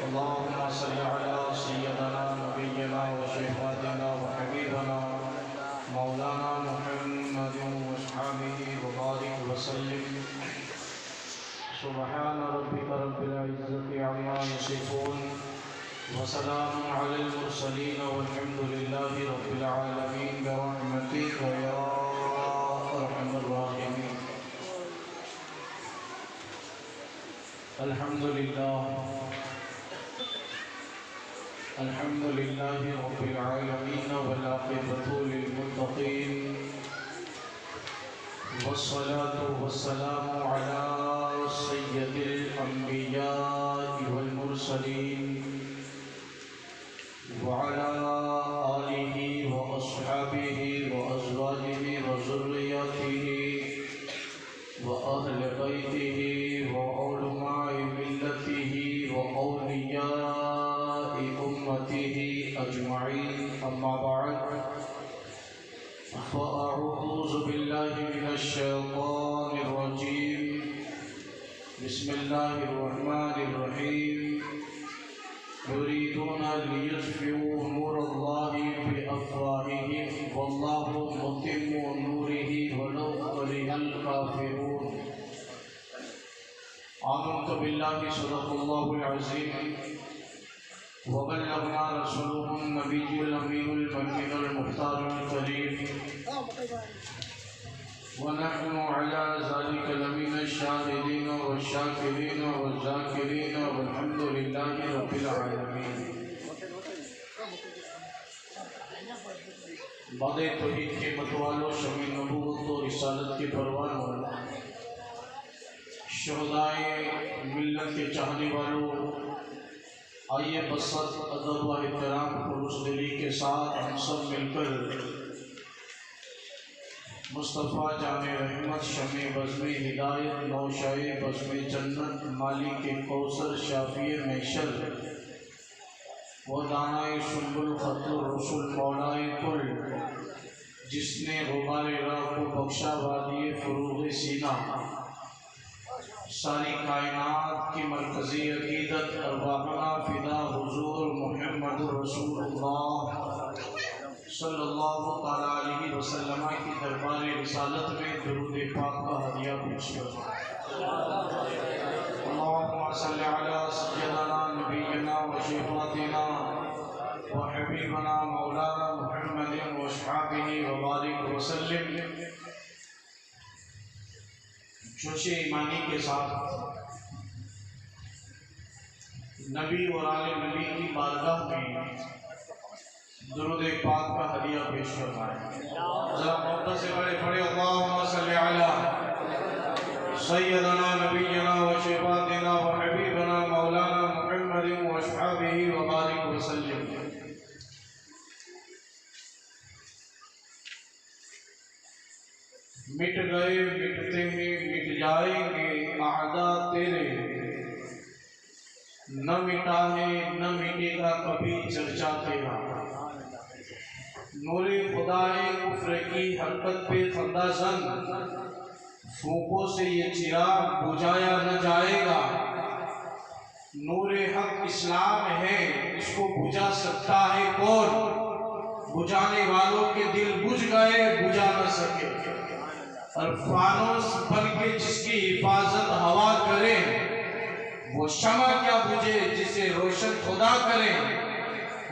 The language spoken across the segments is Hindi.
अल्लाहुम्मा सल्लि अला सय्यदना नबिय्यना व शफ़ीअना व हबीबना मौलाना मुहम्मदिन व अस्हाबिही व बारिक व सल्लिम। सुब्हान रब्बिका रब्बिल इज़्ज़ति अम्मा यसिफून व सलामुन अलल मुरसलीन वल्हम्दुलिल्लाहि रब्बिल आलमीन बिरहमतिका या अरहमर राहिमीन। अल्हम्दुलिल्लाहि रब्बिल आलमीन वल आक़िबतु लिल मुत्तक़ीन वस्सलातु वस्सलामु अला सय्यिदिल अंबिया'i वल मुरसलीन व अला आलिहि व अस्हाबिहि व अज़वाजिहि व ज़ुर्रिय्यतिहि व अहले बैतिहि व उलमाए मिल्लतिहि व औलियाए उम्मतिहि अजमईन। अम्मा बाद फ़अऊज़ु बिल्लाहि मिनश शैतानिर रजीम। बिस्मिल्लाहिर रहमानिर रहीम। युरीदूना लियुत्फ़िऊ नूरल्लाहि बिअफ़वाहिहिम वल्लाहु मुतिम्मु नूरिहि वलौ करिहल काफ़िरून। आमनतु बिल्लाहि सदक़ल्लाहुल अज़ीम व बल्लगना रसूलुहुन नबियुल अमीनुल मुमिनुल मुख्तारुल करीम व नहनु अला ज़ालिका लमिनश शाहिदीन व शाकिरीन व ज़ाकिरीन वल्हम्दुलिल्लाहि रब्बिल आलमीन। बादे तौहीद के मतवालों, शमी नबूवत और रिसालत के परवानों, शुहदाए मिल्लत के चाहने वालों, आइए बसत अदब व एहतराम खुलूस दिली के साथ हम सब मिलकर मुस्तफ़ा जाने रहमत शमे बज़्मे हिदायत नौशाए बज़्मे जन्नत मालिक के कौसर शाफ़िए महशर व दानाए सुंबुल ख़त्तुर रसूल मौलाए कुल, जिसने गुबारे राह को बख्शा वादिए फ़ुरूग़ सीना, सारी कायनात की मरकज़ी अक़ीदत अरवाहना फ़िदा हुज़ूर मुहम्मदुर रसूलुल्लाह सल्लल्लाहु तआला अलैहि वसल्लम की दरबार रिसालत में दुरूद पाक का हदिया पेश करो। अल्लाहुम्मा सल्लि अला सय्यदना नबिय्यना व शफ़ीअना व हबीबना मौलाना मुहम्मदिन व अस्हाबिही व बारिक व सल्लिम। जोशे ईमानी के साथ नबी और आले नबी की बारगाह में दुरूद पाक का हदिया पेश करना है। जरा मोहब्बत से बड़े पड़े अल्लाहुम्मा सल्लि अला सय्यदना नबिय्यना व शफ़ीअना व हबीबना मौलाना मुहम्मदिन व अस्हाबिही व बारिक व सल्लिम। मिट गए मिटते हैं मिट जाएंगे आदा तेरे, न मिटा है न मिटेगा कभी चर्चा तेरा। नूरे खुदाए कुफ्र की हरकत पे खंदासन, फूकों से ये चिराग बुझाया न जाएगा। नूरे हक इस्लाम है, इसको बुझा सकता है कौन? बुझाने वालों के दिल बुझ गए, बुझा न सके। और फानूस बन के जिसकी हिफाजत हवा करे, वो शमा क्या बुझे जिसे रोशन खुदा करे।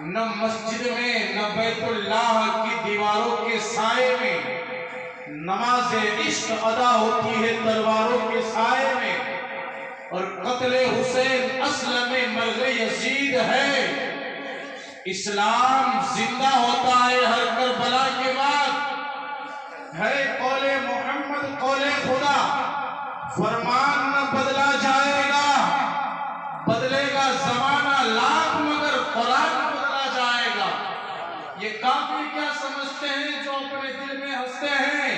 न मस्जिद में न बैतुल्लाह की दीवारों के साए में, नमाज़े इश्क अदा होती है तलवारों के साए में। और कत्ले हुसैन असल में मर्ज़े यजीद है, इस्लाम जिंदा होता है हर करबला के बाद। है कौले मोहम्मद कौले खुदा, फरमान न बदला जाएगा, बदलेगा जमाना लाख मगर कुरान बदला जाएगा। ये काफिर क्या समझते हैं जो अपने दिल में हंसते हैं?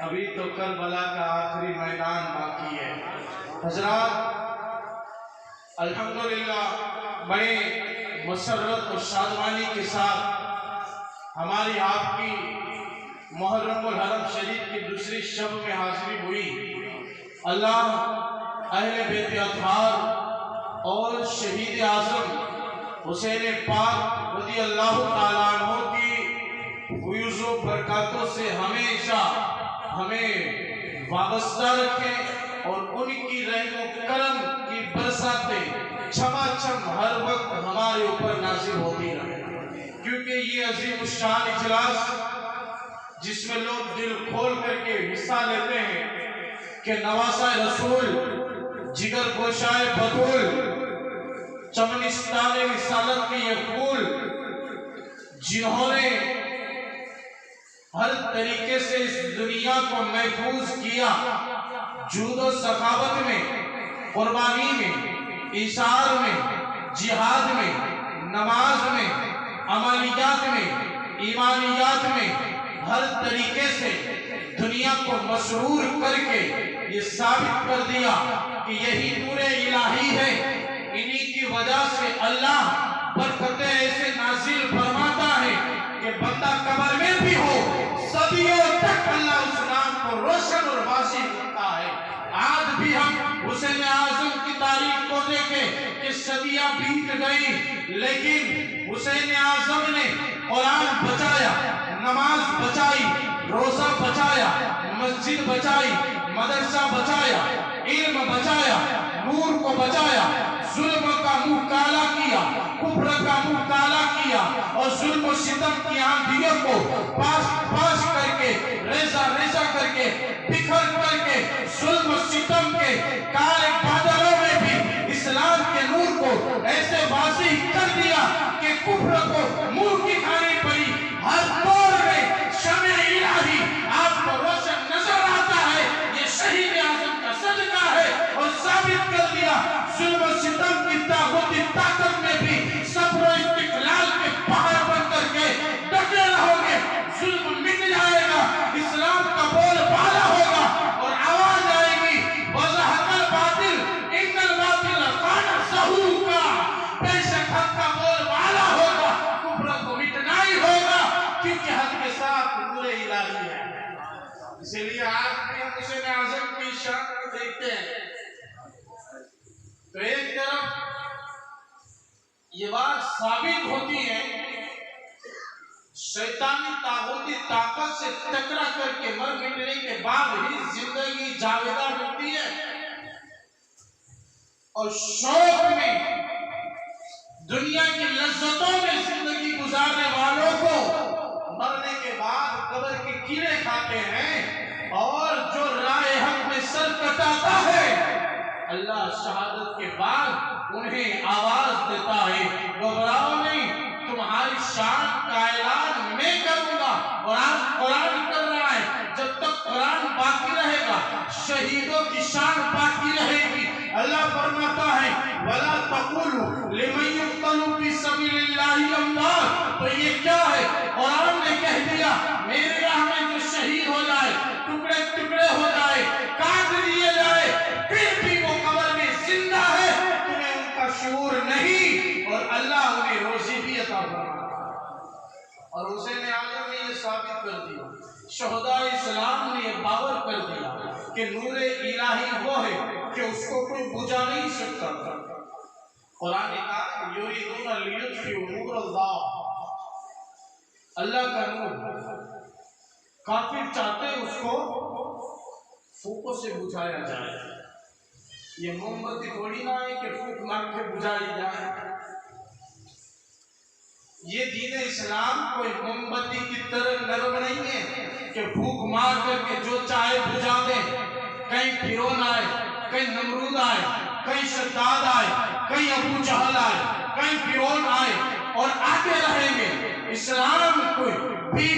अभी तो करबला का आखिरी मैदान बाकी है। हजरात, अल्हम्दुलिल्लाह बड़े मसर्रत और शादमानी के साथ हमारी आपकी मुहर्रमुल हरम शरीफ की दूसरी शब में हाजिरी हुई। अल्लाह अहले बैत अत्हार और शहीद आजम हुसैन पाक रज़ी अल्लाह ताला अन्हु की फुयूज़ो बरकतों से हमेशा हमें वाबस्ता रखें और उनकी रहमो करम की बरसातें छमाछम हर वक्त हमारे ऊपर नाज़िल होती रहे। क्योंकि ये अजीम शान इजलास जिसमें लोग दिल खोल करके हिस्सा लेते हैं कि नवासा रसूल जिगर गोशाए बतूल चमनिस्तान रिसालत के ये फूल जिन्होंने हर तरीके से इस दुनिया को महफूज किया, जूदो सखावत में, कुर्बानी में, इशार में, जिहाद में, नमाज में, अमलियात में, ईमानियात में, हर तरीके से दुनिया को मसरूर करके ये साबित कर दिया कि यही नूरे इलाही है। इन्हीं की वजह से अल्लाह बरकतें ऐसे नाजिल फरमाता है कि बंदा कब्र में भी हो सदियों तक अल्लाह उस नाम को रोशन और वासी करता है। आज भी हम हुसैन आजम की तारीख को देखें कि सदियां बीत गई, लेकिन हुसैन आजम ने कुरान बचाया, नमाज बचाई, रोजा बचाया, मस्जिद बचाई, मदरसा बचाया, इल्म बचाया, नूर को बचाया, जुल्म का मुंह काला किया, कुफ्र का मुंह काला किया और जुल्म सितम की आंधियों को पास करके रेजा करके बिखर करके जुल्म सितम के काले बादलों में भी इस्लाम के नूर को ऐसे वाज़िह कर दिया कि कुफ्र को मुंह की खानी पड़ी। हर दौर में शमे इलाही आपको रोशन नजर आता है। ये शहीद आजम का सदका है और साबित कर दिया जुल्म सितम की ताकत में भी सब्र इस्तिक़लाल के पहाड़ बन करके डटे रहोगे। जुल्म मिट जाएगा, इस्लाम का बोल बाला होगा और आवाज आएगी वज़हक़ल बातिल इन्नल बातिल काना ज़हूक़ा। बेशक हक का बोल बाला होगा, कुफ्र को मिटना ही होगा, क्योंकि हक के साथ नूरे इलाही है। इसीलिए आज भी हम हुसैन आज़म की शान को देखते हैं तो एक तरफ ये बात साबित होती है शैतानी तागूती ताकत से टकरा करके मर मिटने के बाद ही जिंदगी जावेदा मिलती है और शौक में दुनिया की लज्जतों में जिंदगी गुजारने वालों को मरने के बाद कब्र के कीड़े खाते हैं और जो राह हक में सर कटाता है अल्लाह शहादत के बाद उन्हें आवाज देता है, घबराओ नहीं, तुम्हारी शान का ऐलान मैं करूंगा। और आज कुरान कर रहा है, जब तक कुरान बाकी रहेगा शहीदों की शान बाकी रहेगी। अल्लाह फरमाता है वला तक़ूलू लिमन युक़्तलू फी सबीलिल्लाहि अमवात। तो ये क्या है? कुरान ने कह दिया मेरे राह में जो शहीद हो जाए, टुकड़े टुकड़े हो जाए, काट दिए जाए, फिर भी वो कब्र में जिंदा है, तुम्हें उनका शऊर नहीं और अल्लाह उन्हें रोज़ी भी अता फरमाएगा। और हुसैन आज़म ने ये साबित कर दिया, शहदा इस्लाम ने ये बावर कर दिया कि नूरे इलाही वो है कि उसको कोई बुझा नहीं सकता। कुरान ने कहा युरीदूना लियुत्फिउ नूरल्लाह, अल्लाह का नूर काफिर चाहते हैं उसको फूकों से बुझाया जाए। ये मोमबत्ती थोड़ी ना है कि फूक मार के बुझाई जाए। ये दीन इस्लाम कोई मोमबत्ती की तरह नरम नहीं है कि फूक मार करके जो चाहे बुझा दे। कहीं फिरौन आए, कहीं नमरूद आए, कहीं शद्दाद आए, कहीं अबू जहल आए, कहीं फिरौन आए और आते रहेंगे। इस्लाम को भी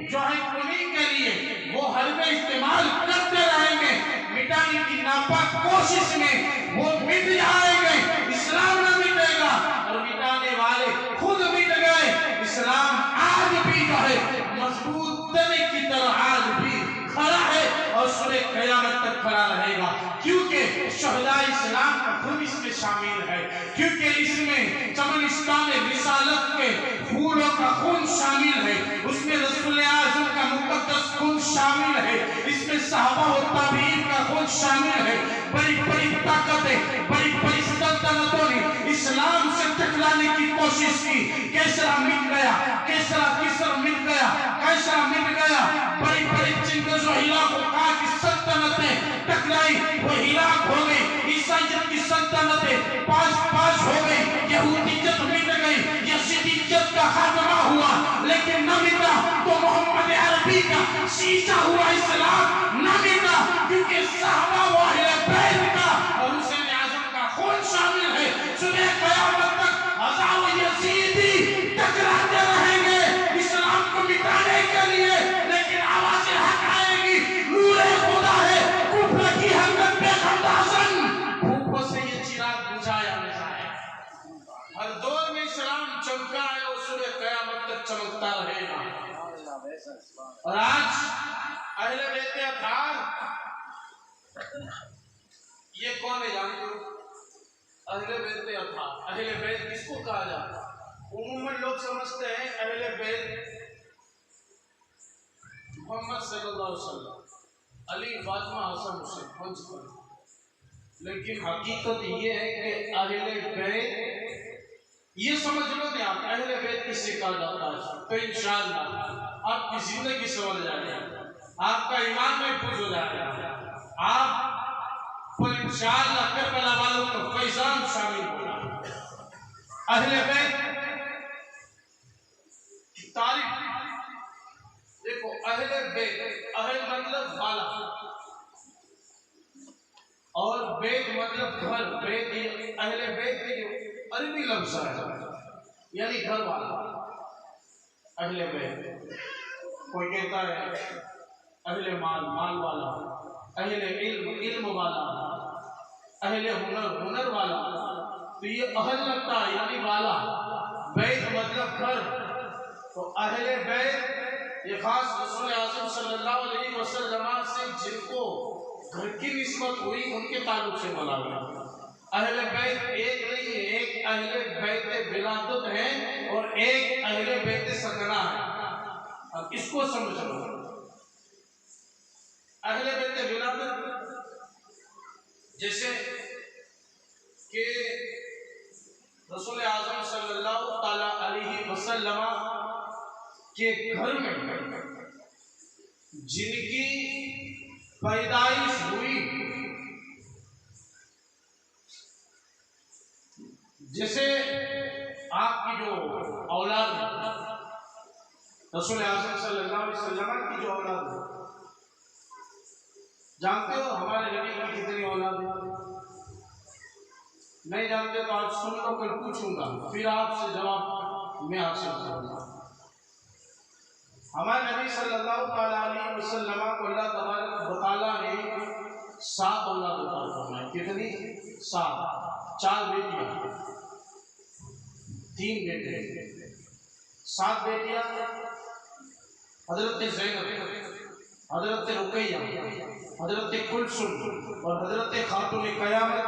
जो है उन्हीं के लिए वो हरबे इस्तेमाल करते रहेंगे। मिटाने की नापाक कोशिश में वो मिट जाएंगे, इस्लाम न मिटेगा और मिटाने वाले खुद मिट गए। इस्लाम आज भी जो है मजबूत तने की तरह आज भी खड़ा है और सूरे क़यामत तक खड़ा रहेगा, क्योंकि शहदा इस्लाम का खून इसमें शामिल है, क्योंकि के इसमें चमनिस्तान रिसालत के फूलों का खून शामिल है, उसमें रसूल आज़म का मुक़द्दस खून शामिल है, इसमें सहाबा व ताबीन का खून शामिल है। बड़ी बड़ी ताकतें, बड़ी बड़ी सल्तनतों ने इस्लाम से टकराने की कोशिश की। कैसरा मिट गया, कैसरा किसर मिट गया, कैसरा मिट गया। बड़ी बड़ी चिंगज़ व हिलाकुहा की सल्तनतें टकराई, वो हिलाक हो गई। ईसाइयत की सल्तनतें पास हो गई, यहूदियत मिट गई, यजीदियत का खात्मा हुआ। लेकिन न मिटा तो मोहम्मद अरबी का शीशा हुआ इस्लाम न मिटा, क्योंकि सहाबा व अहले बैत का और हुसैन आज़म का खून शामिल है। सुबह क़यामत तक हज़ारों यजीदी टकराते रहेंगे इस्लाम को मिटाने के लिए, लेकिन आवाज़ें हक आएगी, नूरे खुदा है, कुफ्र की हरकत पे खमदासन, भूखों से ये चिराग बुझाया न जाए। हर दौर में इस्लाम चमका है और सुबह क़यामत तक चमकता रहेगा। और आज अहले बैत अतार, ये कौन है जानते हो? अहले बैत अतार। अहले बैत किसको कहा जाता है? उम्मन लोग समझते हैं अहले बैत मोहम्मद सल्लल्लाहु अलैहि वसल्लम, अली, फातिमा, हसन, हुसैन, पंच। लेकिन हकीकत ये है कि अहले बैत, ये समझ लो नहीं आप अहले बैत किससे कहा जाता है, तो इंशाअल्लाह आपकी जिंदगी संभल जाएगी, आपका ईमान महफूज हो जाएगा, आप पर इंशाअल्लाह करबला वालों का फैज़ान शामिल होगा। अहले बैत की तारीफ देखो। अहले बैत, अहल मतलब वाला और बैत मतलब घर। बैत, अहले बैत अरबी लफ्ज़ है, यानी घर वाला। अहले बैत, कोई कहता है अहले माल, माल वाला, अहले इल्म, इल्म वाला, अहले हुनर, हुनर वाला। तो ये अहल लगता है यानी वाला। बैत मतलब घर। तो अहले बैत ये खास रसूल आज़म सल्लल्लाहु अलैहि वसल्लम से जिनको घर की निस्बत हुई उनके ताल्लुक से बोला गया। अहले बैत एक नहीं है, एक अहले बैत विलादत है और एक अहले बैत सकना है। अब इसको समझ लो। अहले बैत विलादत जैसे कि रसूल आज़म सल्लल्लाहु ताला अलैहि वसल्लम के घर में जिनकी पैदाइश हुई, जैसे आपकी जो औलाद रसूल आज़म सल्लल्लाहु अलैहि वसल्लम की जो औलाद है, जानते हो हमारे नबी की कितनी औलाद है? नहीं जानते तो आज सुन लो, कल पूछूंगा, फिर आपसे जवाब मैं हासिल करूंगा। हमारे नबी सल्लल्लाहु अलैहि वसल्लम को अल्लाह तबारक व तआला ने 7 औलाद अता फरमाई। कितनी? 7। 4 बेटियां, 3 बेटे। 7 बेटियां हजरत ज़ैनब, हजरत रुकैया, हजरत कुलसुम और हजरत खातून क़यामत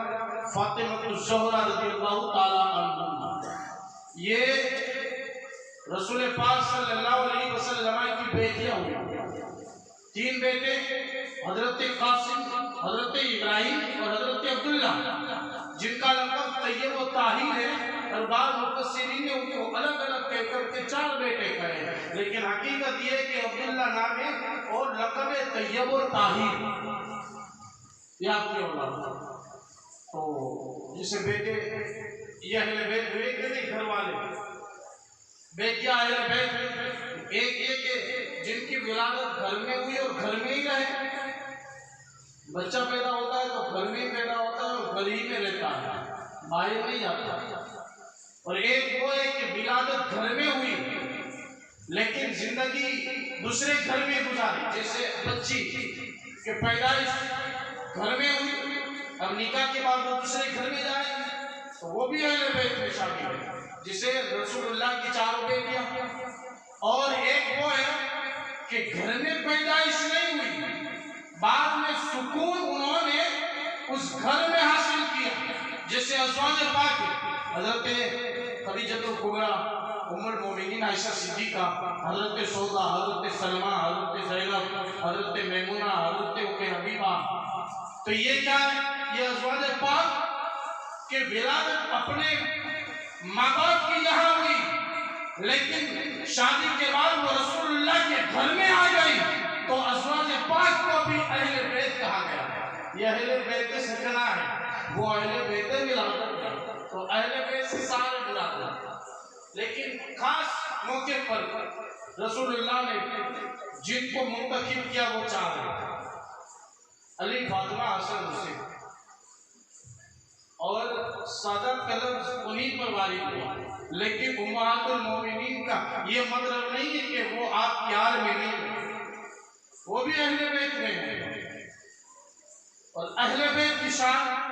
फातिमा रज़ियल्लाहु ताला अन्हा। ये रसूल पाक सल्लल्लाहु अलैहि वसल्लम की बेटियां हुई। 3 बेटे हजरत कासिम, हजरत इब्राहिम और हजरत अब्दुल्ला, जिनका लक़ब तय्यब व ताहिर है। और बाद मुफस्सिरीन ने उनको अलग अलग कहकर के 4 बेटे कहे, लेकिन हकीकत ये कि अब्दुल्ला नाम है और लक़ब तय्यब व ताहिर, ये आपकी औलाद। तो जिसे बेटे ये अहले बैत हुए कि नहीं, घर वाले बेटियां अहले बैत एक जिनकी विलादत घर में हुई और घर में ही रहे। बच्चा पैदा होता है तो घर में ही पैदा होता है और घर ही में रहता है, बाहर नहीं जाता। और एक वो है कि विलादत घर में हुई लेकिन जिंदगी दूसरे घर में गुजारी। जैसे बच्ची के पैदाइश घर में हुई, अब निकाह के बाद वो दूसरे घर में जाए तो वो भी अहले बैत में शामिल है। जिसे रसूलुल्लाह की 4 बेटियां। और एक वो है कि घर में पैदाइश नहीं हुई, बाद में सुकून उन्होंने उस घर में हासिल किया। जैसे अज़वाज पाक हजरत खदीजतुल कुबरा उम्मुल मोमिनीन आयशा सिद्दीका, हजरत सौदा, हजरत सलमा, हजरत ज़ैनब, हजरत मैमुना, हजरत उम्मे हबीबा। तो ये क्या है? ये अज़वाज पाक के विलादत अपने माँ बाप की यहाँ हुई, लेकिन शादी के बाद वो रसूलुल्लाह के घर में आ गई, तो अज़वाज पाक को भी अहले बैत कहा गया। ये अहले बैत से सकना है, वो अहले बैत विलादत है, तो अहले बैत से सारे विलादत। लेकिन खास मौके पर रसूलुल्लाह ने जिनको मुंतखब किया वो चार हैं, अली, फातिमा, हसन, हुसैन, और सादत का लफ्ज़ उन्हीं पर वारिद हुआ। लेकिन उम्महातुल मोमिनीन का ये मतलब नहीं है कि वो आप यार में नहीं है, वो भी अहले बैत में है। और अहले बैत की शान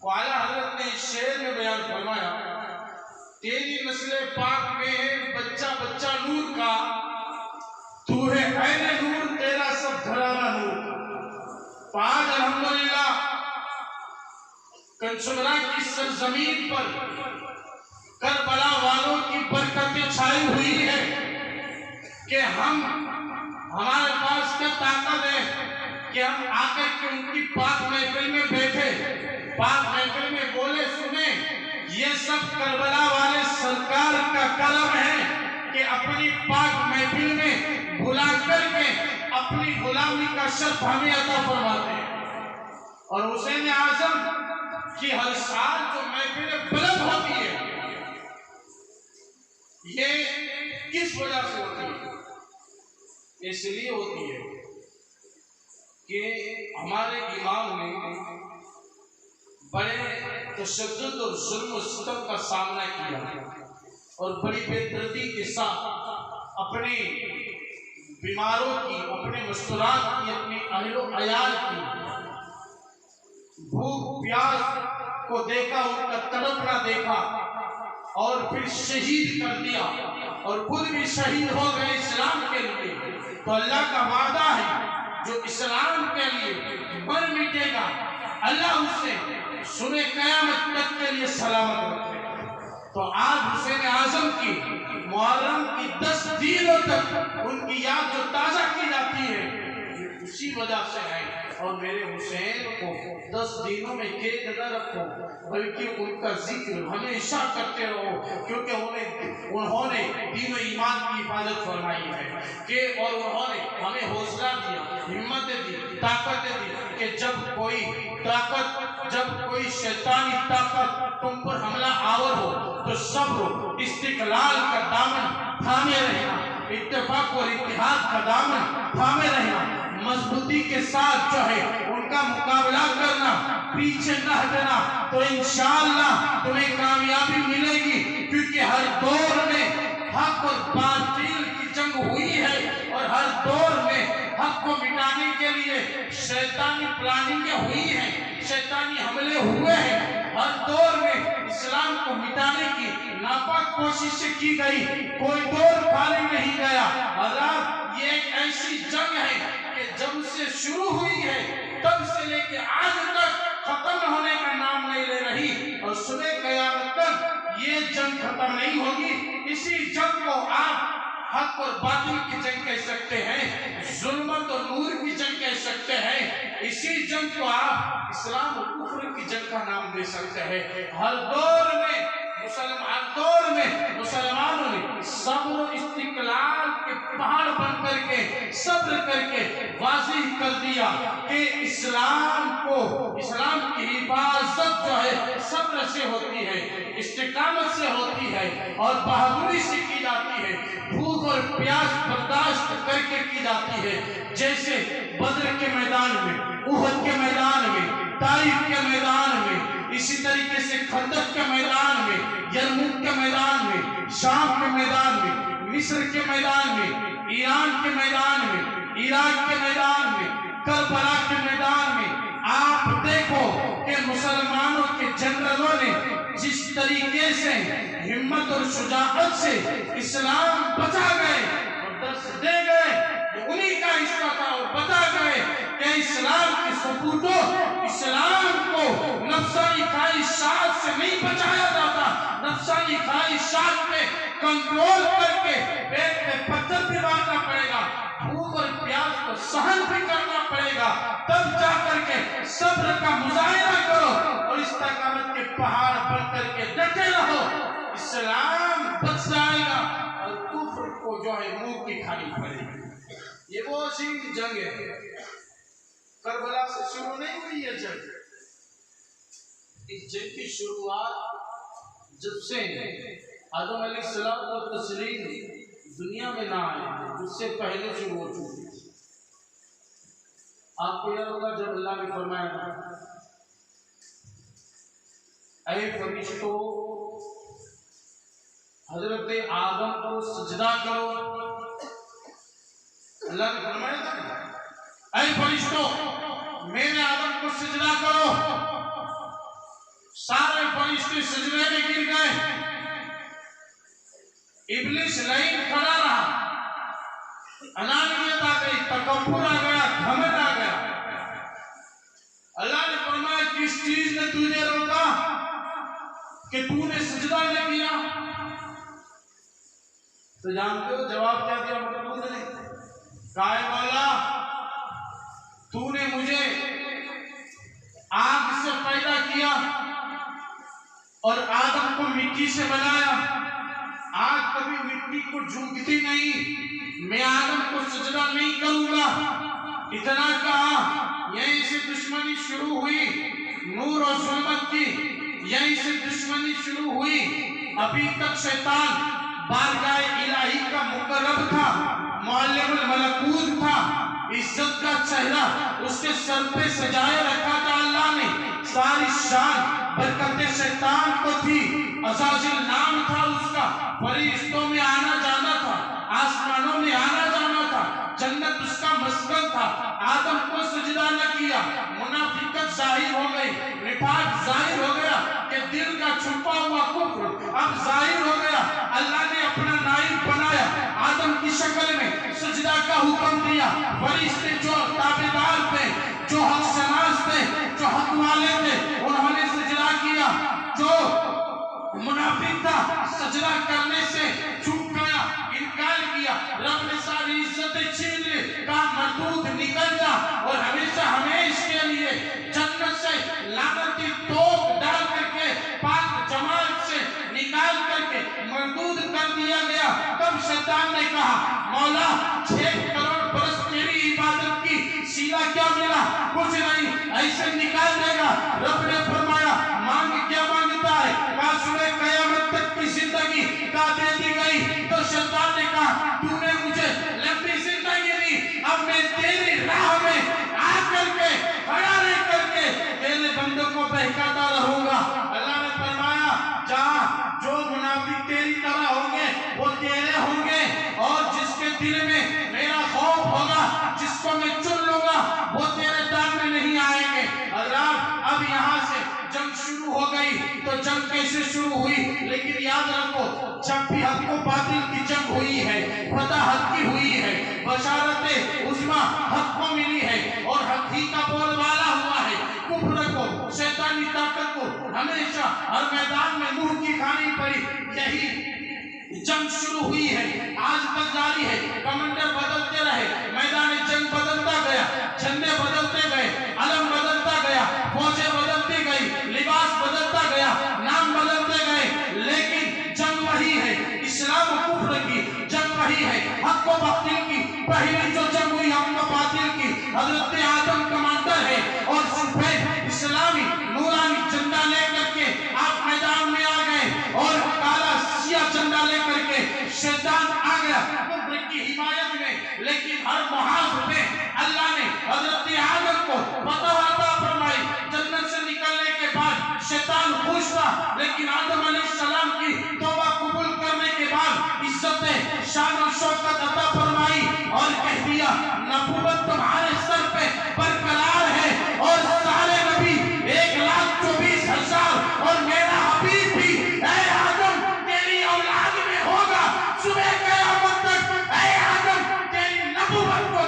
आला हज़रत ने शेर में बयान फरमाया, तेरी नस्ल पाक में है बच्चा बच्चा नूर का, तू है ऐने नूर, तेरा सब घराना नूर। आज अल्हम्दुलिल्लाह कंसुमरा की सरजमीन पर करबला वालों की बरकतें छाई हुई है कि हमारे पास क्या ताकत है कि हम आकर के उनकी पाक महफिल में बैठे, पाक महफिल में बोले सुने। ये सब करबला वाले सरकार का करम है कि अपनी पाक महफिल में बुला करके अपनी गुलामी का शर्फ हमें अता फरमाते हैं। और हुसैन आजम की हर साल जो महफिल बुलंद होती है, ये किस वजह से होती है? इसलिए होती है कि हमारे इमाम ने बड़े तशद्दुद और जुल्म सितम का सामना किया और बड़ी बेदर्दी के साथ अपने बीमारों की, अपने मुस्तरात की, अपने अहलो अयाल की भूख प्यास को देखा, उनका तड़पना देखा और फिर शहीद कर दिया और खुद भी शहीद हो गए इस्लाम के लिए। तो अल्लाह का वादा है जो इस्लाम के लिए मर मिटेगा, अल्लाह उससे सुने क़यामत तक के लिए सलामत रखे। तो आज हुसैन आजम की मुहर्रम की 10 दिनों तक उनकी याद जो ताज़ा की जाती है, उसी वजह से है। और मेरे हुसैन को 10 दिनों में कैद न रखो, बल्कि उनका जिक्र हमेशा करते रहो, क्योंकि उन्होंने दीन ईमान की हिफाजत फरमाई है कि और उन्होंने हमें हौसला दिया, हिम्मत दी, ताकत दी कि जब कोई शैतानी ताकत तुम पर हमला आवर हो तो सब्र, इस्तिकलाल का दामन थामे रहना, इत्तेफाक और इत्तिहाद का दामन थामे रहना, मजबूती के साथ जो है उनका मुकाबला करना, पीछे न हटना, तो इंशाअल्लाह तुम्हें कामयाबी मिलेगी। क्योंकि हर दौर में हक और बातिल की जंग हुई है और हर दौर में हक को मिटाने के लिए शैतानी प्लानिंग हुई है, शैतानी हमले हुए हैं। हर दौर में इस्लाम को मिटाने की नापाक कोशिशें की गई, कोई दौर खाली नहीं गया। हज़रात, ये एक ऐसी जंग है कि जब से शुरू हुई है तब से लेके आज तक खत्म होने का नाम नहीं ले रही, और सुबह क़यामत तक ये जंग खत्म नहीं होगी। इसी जंग को आप हक और बातिल की जंग कह सकते हैं, जुल्मत और नूर की जंग कह सकते हैं। इसी जंग को आप इस्लाम और कुफ्र की जंग का नाम दे सकते हैं। हर दौर में मुसलमानों ने सब्र और इस्तिकलाल के पहाड़ बन करके सब्र करके वाज़िह कर दिया कि इस्लाम की हिफाजत जो है सब्र से होती है, इस्तिकामत से होती है और बहादुरी से की जाती है, भूख और प्यास बर्दाश्त करके की जाती है। जैसे बद्र के मैदान में, उहद के मैदान में, ताइफ के मैदान में, इसी तरीके से खंदक के मैदान में, यरमुक के मैदान में, शाम के मैदान में, मिस्र के मैदान में, ईरान के मैदान में, इराक के मैदान में, करबला के मैदान में आप देखो कि मुसलमानों के जनरलों ने जिस तरीके से हिम्मत और शुजाअत से इस्लाम बचा गए और दर्श दे गए, उन्हीं का हिस्सा था। और बता गए कि इस्लाम के सपूतों, इस्लाम को नफ्सानी ख्वाहिशात से नहीं बचाया जाता। नफ्सानी ख्वाहिशात पे कंट्रोल करके पेट पे पत्थर भी बांधना पड़ेगा, भूख और प्यास को सहन भी करना पड़ेगा, तब जाकर के सब्र का मुजाहिरा करो और इस्तिकामत के पहाड़ बन करके डटे रहो। इस्लाम बच जाएगा और कुफ्र को जो है मुंह की खानी पड़ेगी। ये वो असीम जंग है, करबला से शुरू नहीं हुई है जंग। इस जंग की शुरुआत जब से आदम अलैहिस्सलाम को तस्लीम दुनिया में ना आए, उससे पहले शुरू हो चुकी थी। आपको याद होगा जब अल्लाह ने फरमाया, ऐ फरिश्तों, हजरत आदम को सजदा करो। अल्लाह ने फरमाया था, ऐ फरिश्तों, मेरे आदम को सजदा करो। सारे फरिश्ते सजदे में गिर गए। इब्लिस लाइन खड़ा रहा, अनानियत आ गई, तकब्बुर आ गया, घमंड आ गया। अल्लाह ने फरमाया, किस चीज ने तुझे रोका कि तूने सजदा नहीं किया? तो जानते हो जवाब क्या दिया मखलूक ने? कहा, मौला, तूने मुझे आग से पैदा किया और आदम को मिट्टी से बनाया। आग कभी मिट्टी को झुकती नहीं, मैं आदम को सजदा नहीं करूंगा। इतना कहा, यहीं से दुश्मनी शुरू हुई, नूर और जुल्मत की यहीं से दुश्मनी शुरू हुई। अभी तक शैतान बारगाह इलाही का मुकर्रब था, मुअल्लिमुल मलकूत था, इज्जत का चेहरा उसके सर पे सजाए रखा था अल्लाह ने। सारी शान बरकतें शैतान को थी, अज़ाज़िल नाम था उसका, फरिश्तों में आना जाना था, आसमानों में आना जाना था, जन्नत उसका मस्कन था। आदम को सजदा न किया, मुनाफिकत जाहिर हो गई, निफाक जाहिर हो गया कि दिल का छुपा हुआ कुफ्र अब जाहिर हो गया। अल्लाह ने अपना नाइब बनाया, आदम की शक्ल में सजदा का हुक्म दिया। फरिश्ते जो ताबेदार थे, जो हक शनास थे, जो हक वाले थे, उन्होंने सजदा किया। जो मुनाफिक था, सजदा करने से चूक गया, इनकार किया, रब ने सारी इज्जतें छीन ली, कहा मरदूद निकल जा और हमेशा हमेशा के लिए जन्नत से लानती तोप डाल करके पाक जमात से निकाल करके मरदूद कर दिया गया। तब शैतान ने कहा, मौला 6 करोड़ बरस तेरी इबादत की सीला क्या मिला? कुछ नहीं, ऐसे निकाल देगा। रब ने फरमाया, मांग क्या मांगता है? कहा सुबह कयामत तक की जिंदगी का दे दी गई। तो शैतान ने कहा, तूने मुझे लंबी जिंदगी दी, अब मैं तेरी राह में आकर के खड़ा रह करके तेरे बंदों को बहकाता रहूंगा। अल्लाह ने फरमाया, जा, जो मुनाफिक तेरी तरह होंगे वो तेरे होंगे, और जिसके दिल में मेरा खौफ होगा, जिसको मैं चुन लूंगा, वो तेरे दाम में नहीं आएंगे। अब यहाँ से जंग शुरू हो गई। तो जंग कैसे शुरू हुई? लेकिन याद रखो, जब भी हक को बातिल की जंग हुई है, फतह हक की हुई है, बशारते उस्मा हक को मिली है और हक ही का बोलबाला हुआ है। कुफ्र को, शैतानी ताकत को हमेशा हर मैदान में मुंह की खानी पड़ी। यही जंग शुरू हुई है, आज तक जारी है। कमांडर बदलते रहे, मैदान जंग बदलता गया, झंडे बदलते गए, अलम बदलता गया, फौजें बदलती गई, लिबास बदलता गया, नाम बदलते गए, लेकिन जंग वही है। इस्लाम और कुफ्र की जंग वही है, हक को बातिल की। पहली जो जंग हुई हक को बातिल की, हजरत आदम कमांडर है और सफेद इस्लामी नूरानी झंडा लेकर के आप मैदान में आ गए और काला सिया झंडा लेकर के शैतान आ गया कुफ्र की हिमायत में। लेकिन हर मुहाज पे अल्लाह ने हजरत आदम को फतह फरमाई। जन्नत से निकलने के बाद शैतान खुश था, लेकिन आदम अलैहिस्सलाम की तौबा कबूल करने के बाद इज्जत शान और शौकत अता फरमाई और कह दिया, नबूवत तुम्हारे सर पे बरकरार है और सारे नबी 1,24,000 और मेरा हबीब भी ऐ आदम तेरी औलाद में होगा। सुबह क़यामत तक ऐ आदम तेरी नबूवत को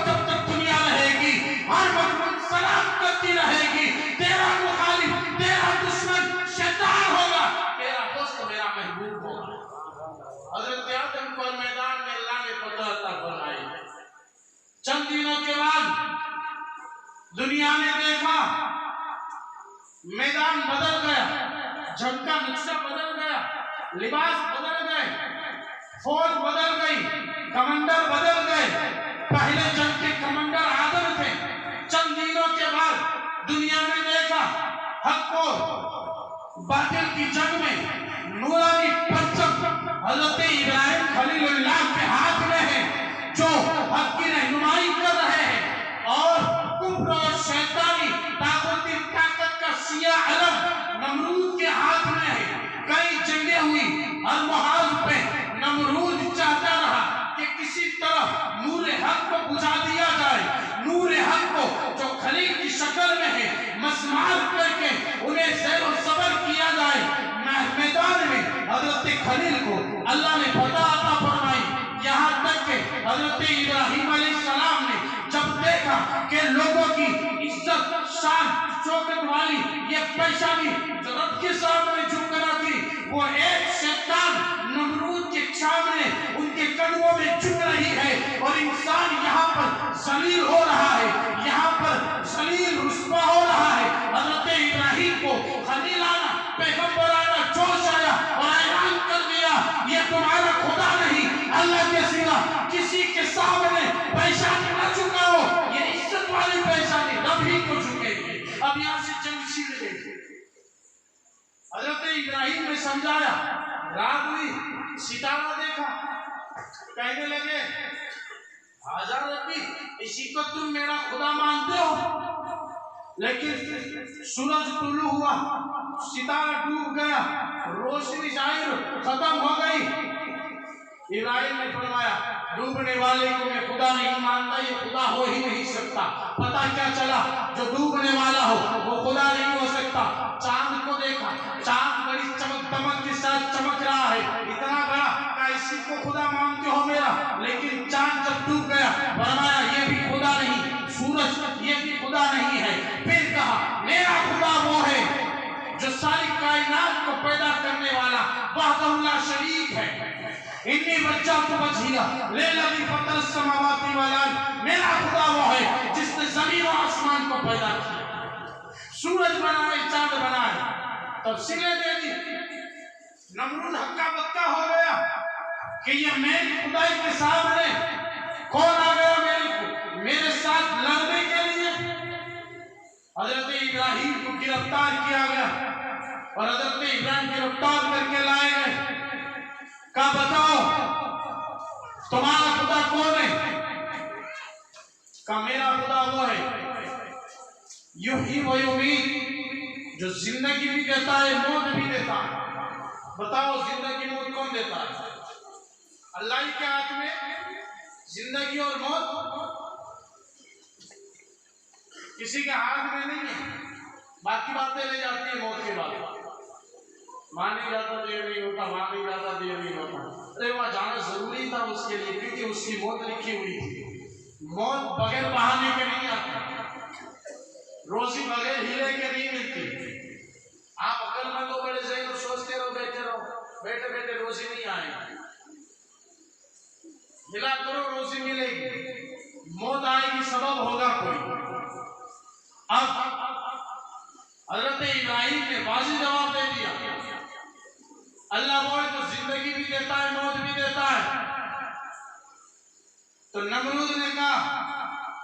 हजरत आदम को मैदान में अल्लाह ने फतह अता फरमाई। चंद दिनों के बाद दुनिया ने देखा मैदान बदल गया, जंग का नक्शा बदल गया, लिबास बदल गए, फौज बदल गई, कमांडर बदल गए। पहले जंग के कमांडर आदम थे। चंद दिनों के बाद दुनिया ने देखा हक को बातिल की जंग में नूरानी परचम हजरत इब्राहिम खलीलुल्लाह के हाथ में है, जो हक की रहनुमाई कर रहे हैं, और कुफ्र और शैतानी ताकूती ताकत का सिया अलम नमरूद के हाथ में है। कई जंगें हुई, हर मुहाज पे नमरूद चाहता रहा कि किसी तरह नूर हक को बुझा दिया जाए। नूर हक को जो खलील की शक्ल में है मस्मार करके उन्हें ज़ेरो सबर किया जाए। मैदान में हजरत खलील को अल्लाह ने फतह अता फरमाई। यहाँ तक के हजरत इब्राहिम अलैहिस्सलाम ने जब देखा कि लोगों की इज्जत शान शौकत वाली ये पेशानी जो रब के सामने झुकना थी, वो एक शैतान नमरूद के सामने उनके कदमों में झुक रही है। और इंसान यहाँ पर जलील हो रहा है, यहाँ पर जलील रुस्वा हो रहा है। हजरत इब्राहिम को खलीलाना पैगंबराना जोश आया और ऐलान कर दिया, ये तुम्हारा खुदा नहीं, अल्लाह के सिवा किसी के सामने पेशानी न झुकाओ। ये इज्जत वाली पेशानी रब ही को झुकेगी। अब यहाँ से जंग छिड़ गई। हजरत इब्राहिम ने समझाया, रात हुई, सितारा देखा, कहने लगे हाजा रब्बी, इसी को तुम मेरा खुदा मानते हो। लेकिन सूरज तुलू हुआ, सितारा डूब गया, रोशनी जाहिर खत्म हो गई। इब्राहिम ने फरमाया, डूबने वाले को मैं खुदा नहीं मानता, ये खुदा हो ही नहीं सकता। पता क्या चला, जो डूबने वाला हो वो खुदा नहीं हो सकता। चांद को देखा, चांद बड़ी चमक दमक के साथ चमक रहा है, इतना बड़ा का इसी को खुदा मानते हो मेरा। लेकिन चांद जब डूब गया, फरमाया ये भी खुदा नहीं, सूरज ये भी खुदा नहीं है। फिर कहा मेरा खुदा वो है जो सारी कायनात को पैदा करने वाला वहदहुल्ला शरीक है। इन्हीं बच्चा को बचिया ले लगी फतर समावाती वाला, मेरा खुदा वो है जिसने जमीन और आसमान को पैदा किया, सूरज बनाए, चांद बनाए, तफसीलें दे दी। नमरूद हक्का बक्का हो गया कि ये मेरी खुदाई के सामने कौन आ गया मेरे साथ लड़ने के लिए। हजरत इब्राहिम को गिरफ्तार किया गया और हजरत इब्राहिम गिरफ्तार करके लाए गए। कहा बताओ तुम्हारा खुदा कौन है? कहा मेरा खुदा वो है युही व युमीत, जो जिंदगी भी देता है मौत भी देता है। बताओ जिंदगी मौत कौन देता है? अल्लाह ही के हाथ में जिंदगी और मौत किसी के हाथ में नहीं है। बाकी बातें ले जाती है मौत के बाद, मां नहीं जाता तो ये नहीं होता, मां नहीं जाता तो ये नहीं होता। अरे वहां जाना जरूरी था उसके लिए, क्योंकि उसकी मौत लिखी हुई थी। मौत बगैर बहाने के नहीं आती, रोजी बगैर हीरे के नहीं मिलती। आप अकलमंद हो, बड़े सही तो सोचते रहो, बैठे बैठे रोजी नहीं आएगी। मिला करो रोजी मिलेगी, मौत आएगी सबब होगा कोई। अब हजरत इब्राहिम ने वाज़िह जवाब दे दिया, अल्लाह वो है जो जिंदगी भी देता है मौत भी देता है। तो नमरूद ने कहा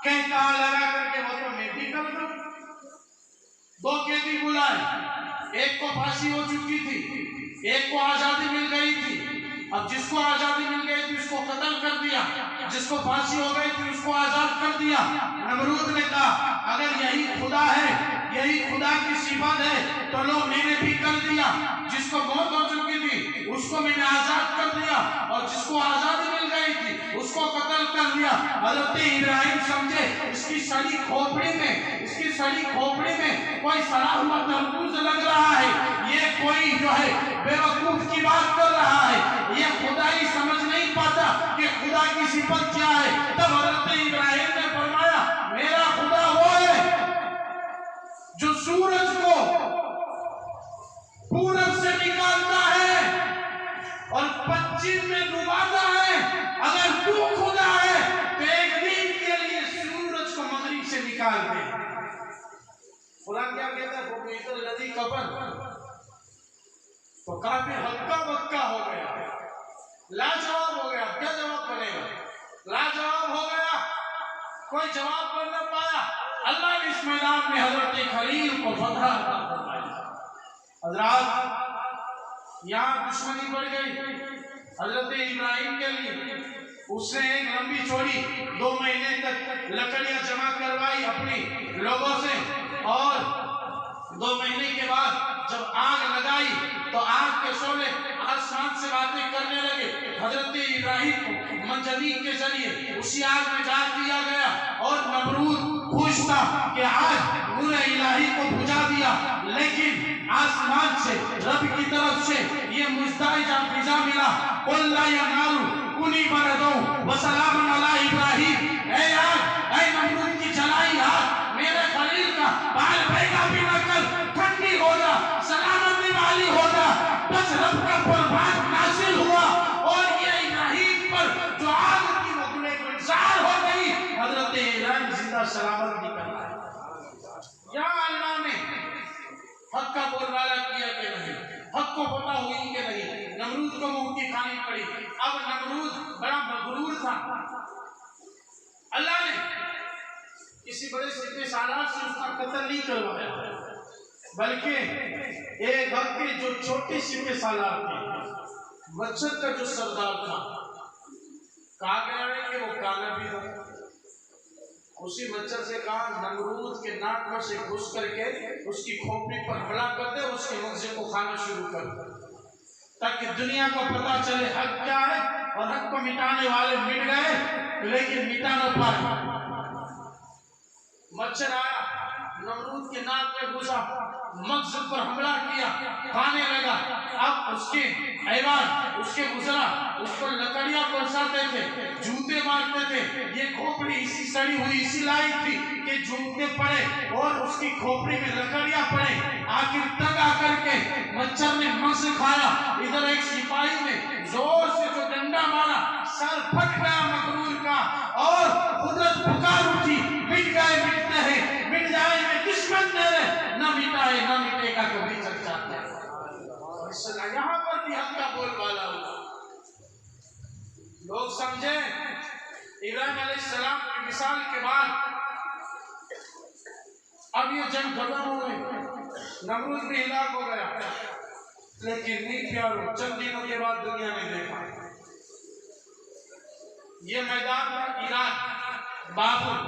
कहीं कहा लगा करके वो तो मैं भी कर दूं। दो कैदी बुलाए, एक को फांसी हो चुकी थी, एक को आजादी मिल गई थी। अब जिसको आजादी मिल गई थी उसको कत्ल कर दिया, जिसको फांसी हो गई थी उसको आजाद कर दिया। नमरूद ने कहा अगर यही खुदा है, यही खुदा की सिफत है तो लो मैंने भी कर दिया। जिसको मौत हो चुकी थी उसको मैंने आजाद कर दिया, और जिसको आजादी मिल गई थी उसको कत्ल कर दिया। हजरत इब्राहिम समझे इसकी सड़ी खोपड़ी में कोई सड़ा हुआ तरबूज लग रहा है, ये कोई जो है बेवकूफ की बात कर रहा है, ये खुदाई समझ नहीं पाता कि खुदा की सिफत क्या है। तब हजरत इब्राहिम ने फरमाया मेरा खुदा वो है जो सूरज को पूरब से निकालता है और पश्चिम में डुबाता है। अगर तू खुदा है तो एक दिन के लिए सूरज को मगरिब से निकाल दे। कुरान क्या कहता है? वो इधर नदी कबर तो काफी हक्का बक्का हो गया, लाजवाब हो गया। क्या जवाब बनेगा? लाजवाब हो गया, कोई जवाब कर न पाया। अल्लाह ने इस मैदान में हजरत खलील को फतह अता फरमाई। हजरत यहाँ दुश्मनी बढ़ गई हजरत इब्राहिम के लिए। उसने एक लंबी चौड़ी 2 महीने तक लकड़ियां जमा करवाई अपनी लोगों से, और 2 महीने के बाद जब आग लगाई तो आग के शोले आसमान से बातें करने लगे। हजरत इब्राहिम को मंजनीक के जरिए उसी आग में डाल दिया गया, और नमरूद खुश था कि आज नूर इलाही को बुझा दिया। लेकिन आसमान से रब की तरफ से ये मुस्तैजा फिजा मिला, कुल्ला या नारू कुनी बरदो व सलामुन अला इब्राहिम। ऐ आग, ऐ नमरूद की जलाई आग, मेरे खलील का बाल भैगा भी न कर, ठंडी हो जा, सलामती वाली हो जा। बस रब का फरमान नासिल हुआ, और ये इब्राहिम पर जो आग की मगले गुलजार हो गई, हजरत इब्राहिम जिंदा सलामत निकल आए। या अल्लाह ने हक का बोलबाला किया कि नहीं, हक को पता हुई कि नहीं। नमरूद को मुक्ति खानी पड़ी। अब नमरूद बड़ा मगरूर था। अल्लाह ने किसी बड़े सिपह सालार से उसका कत्ल नहीं करवाया, बल्कि एक घर के जो छोटे सिपह सालार थे, मच्छर का जो सरदार था, कहा गया है कि वो काला भी था। उसी मच्छर से कहा नमरूद के नाक में से घुस करके उसकी खोपड़ी पर हमला कर दे, उसके मंजिल को खाना शुरू कर दे, ताकि दुनिया को पता चले हक क्या है। और हक को मिटाने वाले मिट गए, लेकिन मिटा न पाए। मच्छर आया, नमरूद के नाक में घुसा, मगज पर हमला किया, खाने लगा। अब उसके ऐवान उसके गुजरा, उसको लकड़ियां बरसाते थे, जूते मारते थे। ये खोपड़ी इसी सड़ी हुई इसी लायक थी कि जूते पड़े और उसकी खोपड़ी में लकड़ियां पड़े। आखिर तक आकर के मच्छर ने मस खाया। इधर एक सिपाही ने जोर से जो डंडा मारा, सर फट गया मगरूर का, और कुदरत पुकार उठी, मिट गए मिटते हैं, मिट जाएंगे दुश्मन तेरे, न मिटा है न मिटेगा कभी चर्चा। यहाँ पर भी हक का बोलबाला हुआ। लोग समझे इब्राहिम अलैहिस्सलाम की मिसाल के बाद अब ये जंग खत्म हो गई, नमरूद भी हिलाक हो गया। लेकिन नहीं प्यारो, चंद दिनों के बाद दुनिया ने देखा ये मैदान था ईरान बाबुल,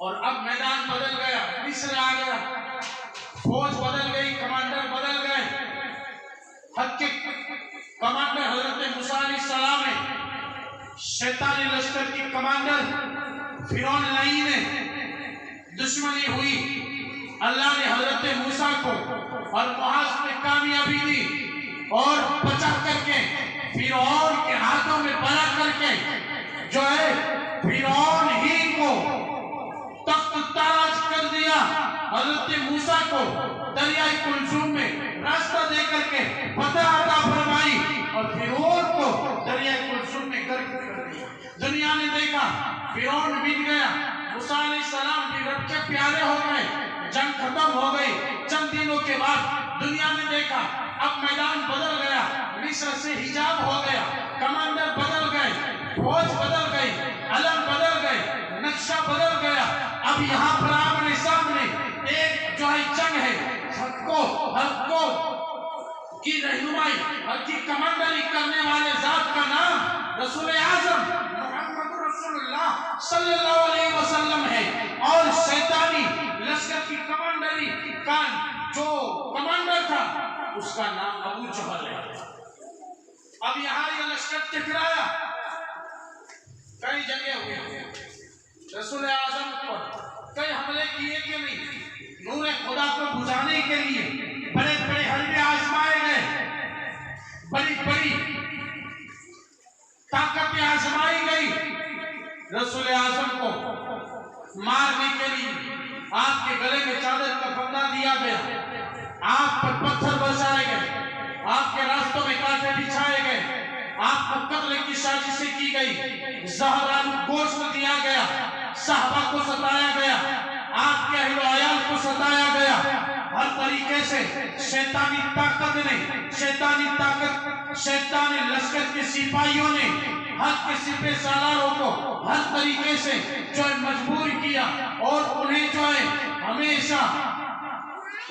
और अब मैदान बदल गया, मिस्र आ गया, फौज बदल गई, कमांडर बदल गए। हक के कमांडर हजरत मूसा अलैहिस्सलाम है, शैतानी लश्कर की कमांडर फिरौन लाइन है। दुश्मनी हुई, अल्लाह ने हजरत मूसा को और मुआज में कामयाबी दी, और बचा करके फिरौन के हाथों में बना करके जो है फिरौन ही को तख्त ताज कर दिया। हजरत मूसा को दरियाई कुलसूम में रास्ता दे करके फतह अता फरमाई, और फिरौन को दरियाई कुलसूम में गर्क कर दिया। दुनिया ने देखा फिरौन मिट गया, मूसा अलैहिस्सलाम भी रब के प्यारे हो गए, जंग खत्म हो गई। चंद दिनों के बाद दुनिया ने देखा अब मैदान बदल गया, मिस्र से हिजाब हो गया, कमांडर बदल गए, फौज बदल गई, अलम बदल गए, नक्शा बदल गया। अब यहाँ पर आमने सामने एक जो है जंग है, हक को की रहनुमाई, हक की कमांडरी करने वाले जात का नाम रसूल आजम मोहम्मद रसूलुल्लाह सल्लल्लाहु अलैहि वसल्लम है, और शैतानी लश्कर की कमांडरी का जो कमांडर था उसका नाम अबू जहल है। अब यहाँ ये लश्कर टकराया, कई जगह हुए, रसूल आजम पर कई हमले किए कि नहीं। नूर खुदा को बुझाने के लिए बड़े बड़े हरबे आजमाए गए, बड़ी बड़ी ताकतें आजमाई गई। रसूल आजम को मारने के लिए आपके गले में चादर का फंदा दिया गया, आप पर पत्थर बरसाए गए, आपके रास्तों में कांटे आपको कत्ल की साजिशें की गई, ज़हरा गोश्त दिया गया, साहबा को सताया गया, आपके अहले अयाल को सताया गया, हर तरीके से शैतानी ताकत ने, शैतानी लश्कर के सिपाहियों ने हक के सिपे सालारों को हर तरीके से जो है मजबूर किया और उन्हें जो है हमेशा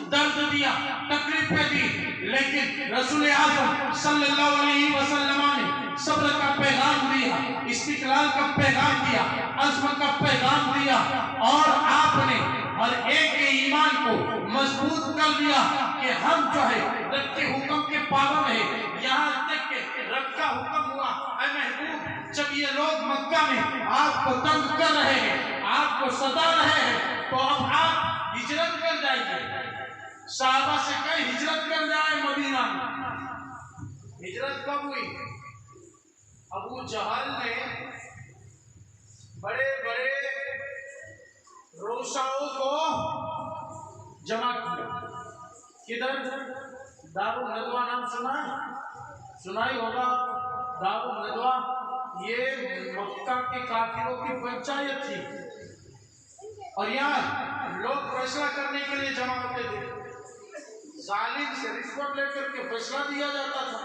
दर्द दिया, तकलीफें दी, लेकिन रसूल आज़म सल्लल्लाहु अलैहि वसल्लम ने सब्र का पैगाम दिया, इस्तिक़लाल का पैगाम दिया, अज़्म का पैगाम दिया और आपने हर एक के ईमान को मजबूत कर दिया कि हम जो है रब के हुक्म के पाबंद है। यहाँ तक के रब का हुक्म हुआ, ऐ महबूब, जब ये लोग मक्का में आपको तंग कर रहे हैं, आपको सता रहे हैं, तो अब आप हिजरत कर जाइए। साहबा से कहीं हिजरत कर जाए मदीना में। हिजरत कब हुई? अबू जहल ने बड़े बड़े रोशाओं को जमा किया। किधर? दारुल नदवा नाम सुना ही होगा। दारुल नदवा ये मक्का के काफिरों की पंचायत थी और यहाँ लोग फैसला करने के लिए जमा होते थे। जालिम से रिश्वत लेकर के फैसला दिया जाता था।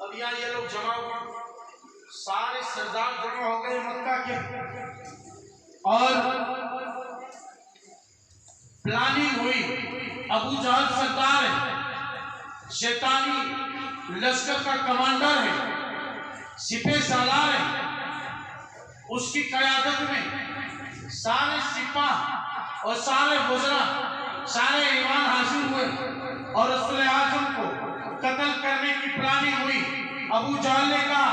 अब यहाँ ये लोग जमा हो गए, सारे सरदार जमा हो गए मक्का के और प्लानिंग हुई। अबू जहल सरदार है, शैतानी लश्कर का कमांडर है, सिपे सालार है, उसकी क़यादत में सारे सिपाह और सारे वज़रा, सारे ईमान हासिल हुए और रसूल आज़म को कत्ल करने की प्लानिंग हुई। अबू जहल ने कहा,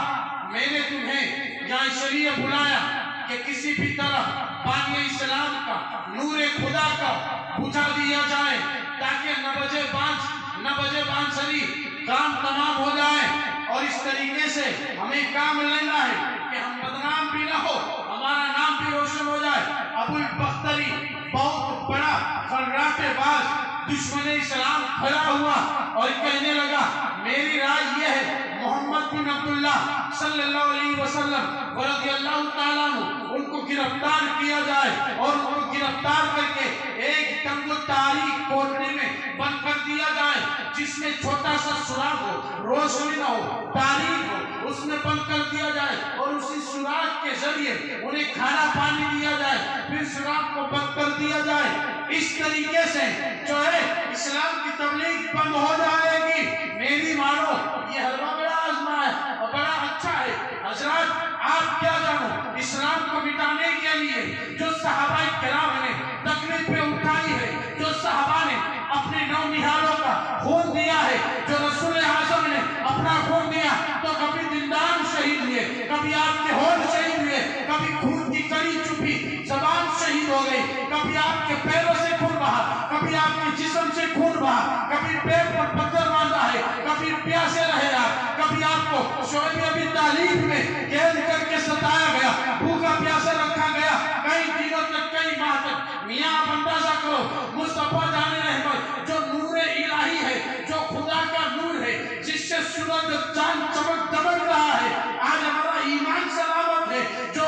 मैंने तुम्हें यहाँ इसलिए बुलाया कि किसी भी तरह पानी इस्लाम का, नूरे खुदा का बुझा दिया जाए ताकि न बजे बांसुरी काम तमाम हो जाए। और इस तरीके से हमें काम लेना है कि हम बदनाम भी ना हो, हमारा नाम भी रोशन हो जाए। अबुल बख्तरी बहुत बड़ा खर्राटेबाज दुश्मन इस्लाम खड़ा हुआ और कहने लगा, मेरी राय यह है मोहम्मद बिन अब्दुल्ला सल्लल्लाहु अलैहि वसल्लम रज़ियल्लाहु ताला अन्हु उनको गिरफ्तार किया जाए और उनको गिरफ्तार करके एक तंग तारीख कोठरी में बंद कर दिया जाए, जिसमें छोटा सा सुराग हो, रोशनी न हो, तारीख हो, उसमें बंद कर दिया जाए और उसी सुराग के जरिए उन्हें खाना पानी दिया जाए, फिर सुराग को बंद कर दिया जाए। इस तरीके से जो है इस्लाम की तबलीग बंद हो जाएगी। मेरी मानो ये हलवा बड़ा आजमा है और बड़ा अच्छा है। हजरत आप क्या जानो, इस्लाम को मिटाने के लिए जो सहाबा किराम ने तकलीफें उठाई है, जो सहाबा ने अपने नौनिहालों का खून दिया है, जो रसूल आज़म ने अपना खून दिया, तो कभी दिलदार शहीद हुए, कभी आपके होठ शहीद हुए, कभी खून की कड़ी चुपी जबान शहीद हो गई, कभी आपके पैरों से खून बहा, कभी आपके जिस्म से खून बहा, कभी पेट पर पत्थर बांधा है, कभी प्यासे रहे आप, कभी आपको शोएब अबी तालीब में कैद करके सताया गया, भूखा प्यासा रखा गया कई दिनों तक, कई माह तक। मियां आप अंदाजा करो, मुस्तफा जाने रहमत जो नूरे इलाही है, जो खुदा का नूर है, जिससे सूरज चांद चमक दमक रहा है, आज हमारा ईमान सलामत है, जो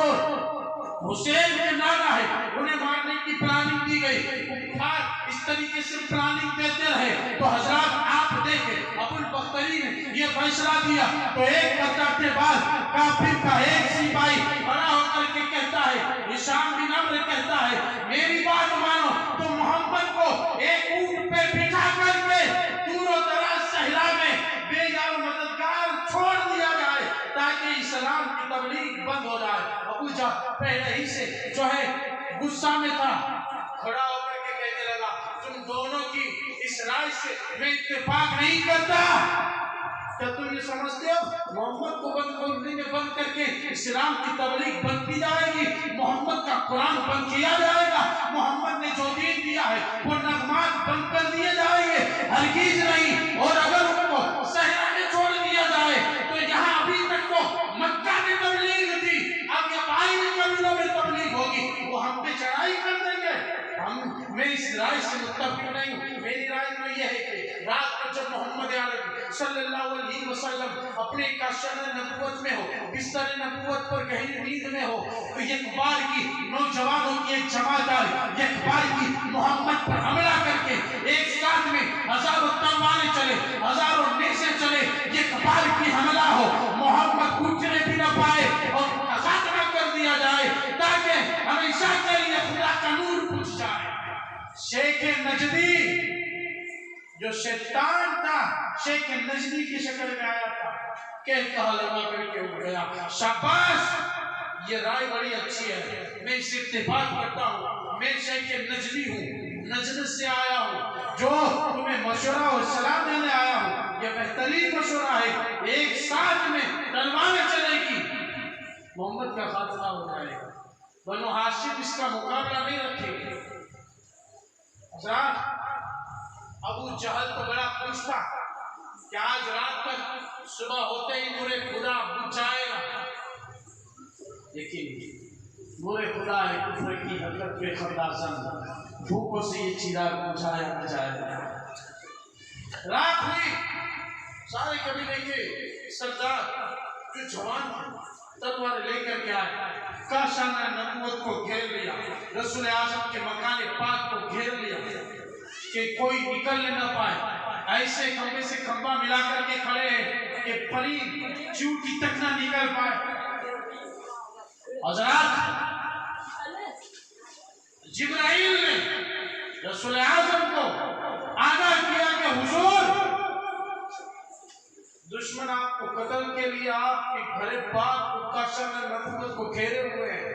हुसैन के नाना है, उन्हें मारने की प्लानिंग दी गई। इस तरीके से प्लानिंग देते रहे तो हजरत आप देखें अबुल बख्तरी ने ये फैसला दिया तो एक घंटे बाद काफिर का एक सिपाही खड़ा होकर के कहता है, हिशाम बिन अम्र कहता है, मेरी बात मानो तो मोहम्मद को एक ऊंट पे बिठा करके दूर दराज सहरा में बेजार मददगार छोड़ दिया जाए ताकि इस्लाम की तबलीग बंद हो जाए। अबू जहल पहले ही से जो है गुस्सा में था, खड़ा होकर के कहने लगा, तुम दोनों की इस राय से मैं इत्तेफाक नहीं करता। क्या तुम ये समझते हो मोहम्मद को बंद करके इस्लाम की तबलीग बंद की जाएगी, मोहम्मद का कुरान बंद किया जाएगा, मोहम्मद ने जो दीन दिया है वो नगमात बंद कर दिए जाएंगे? हरगिज नहीं। और अगर उनको सहरा में छोड़ दिया जाए तो यहाँ अभी तक को मक्का में तबलीग थी, अब ये बाहरी कबीलों में तबलीग होगी, वो हम पे चढ़ाई कर देंगे। मैं इस राय से मुत्तफिक नहीं हूँ। मेरी राय तो यह है कि रात को जब मोहम्मद अरबी सल्लल्लाहु अलैहि वसल्लम अपने काशाना नबूवत में हो, बिस्तर नबूवत पर गहरी नींद में हो, तो यकबार की नौजवानों की एक जमात आई, यकबार की मोहम्मद पर हमला करके एक साथ में हजारों तलवारें चले, हजारों नेज़े चले, यकबार की हमला हो, मोहम्मद उठने भी न पाए और खात्मा कर दिया जाए ताकि हमेशा के लिए खुदा का नूर बुझ जाए। शेख नजदी जो शैतान था, शेख नजदी की शक्ल में आया था, कहता लगा करके उठ गया। शाबाश, ये राय बड़ी अच्छी है, मैं इससे इत्तेफाक करता हूँ। मैं शेख नजदी हूँ, नजद से आया हूँ, जो तुम्हें मशवरा और सलाह देने आया हूँ। ये बेहतरीन मशवरा है, एक साथ में तलवारें चलेगी, मोहम्मद का खात्मा हो जाएगा। बनो हाशिम इसका मुकाबला नहीं रखेंगे। अबू जहल तो बड़ा खुश था कि आज रात तक सुबह होते ही नूरे खुदा बुझ जाएगा, लेकिन नूरे खुदा है कुफर की हरकत पे खबरदार धूपों से ये चिराग बुझाया न जाएगा। रात हुई, सारे कबीले के सरदार जो जवान तलवार लेकर के आए, काशाना नबूवत को घेर लिया, रसूल आज़म के मकान पाक को घेर लिया कि कोई निकल न पाए। ऐसे खंबे से खंबा मिला करके खड़े हैं कि परी चींटी तक ना निकल पाए। हज़रात, जिब्राइल ने रसूल आज़म को आगाह किया कि हुजूर, दुश्मन आपको कत्ल के लिए आपके घरे पाक काशाना नबूवत को घेरे हुए हैं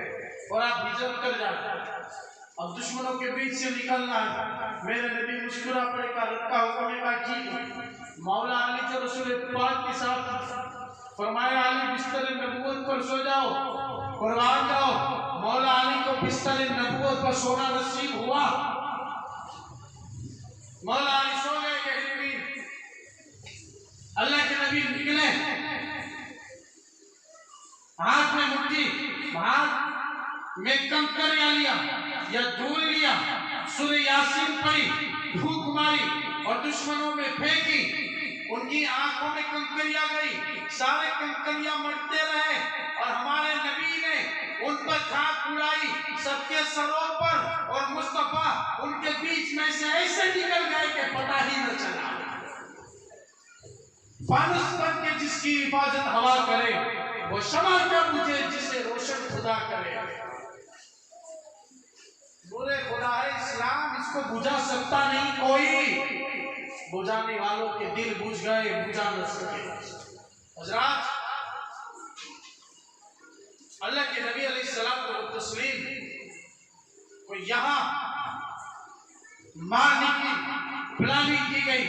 और आप हिजरत कर जाए। अब दुश्मनों के बीच से निकलना है। मेरे नबी मुस्कुरा पड़े का रखा हुक्म का की मौला अली जो रसूल पाक के साथ फरमाया, अली बिस्तर नबूवत पर सो जाओ, कुर्बान जाओ। मौला अली को बिस्तर नबूवत पर सोना नसीब हुआ। मौला अली सो गए गहरी नींद। अल्लाह के नबी निकले, हाथ में मुट्ठी, हाथ में कंकरियां लिया या धूल लिया, सूरह यासीन पढ़ी, फूंक मारी और दुश्मनों में फेंकी। उनकी आंखों में कंकरियां गई, सारे कंकरियां मरते रहे और हमारे नबी ने उन पर खाक उड़ाई सबके सरों पर, और मुस्तफा उनके बीच में से ऐसे निकल गए कि पता ही न चला। फानुस बन के जिसकी हिफाजत हवा करे, वो शमा का मुझे जिसे रोशन खुदा करे। नूरे खुदा है इस्लाम, इसको बुझा सकता नहीं कोई। बुझाने वालों के दिल बुझ गए, बुझा न सके। हजरात, अल्लाह के नबी अलैहिस्सलाम को तस्लीम को यहाँ मारने की प्लानिंग की गई,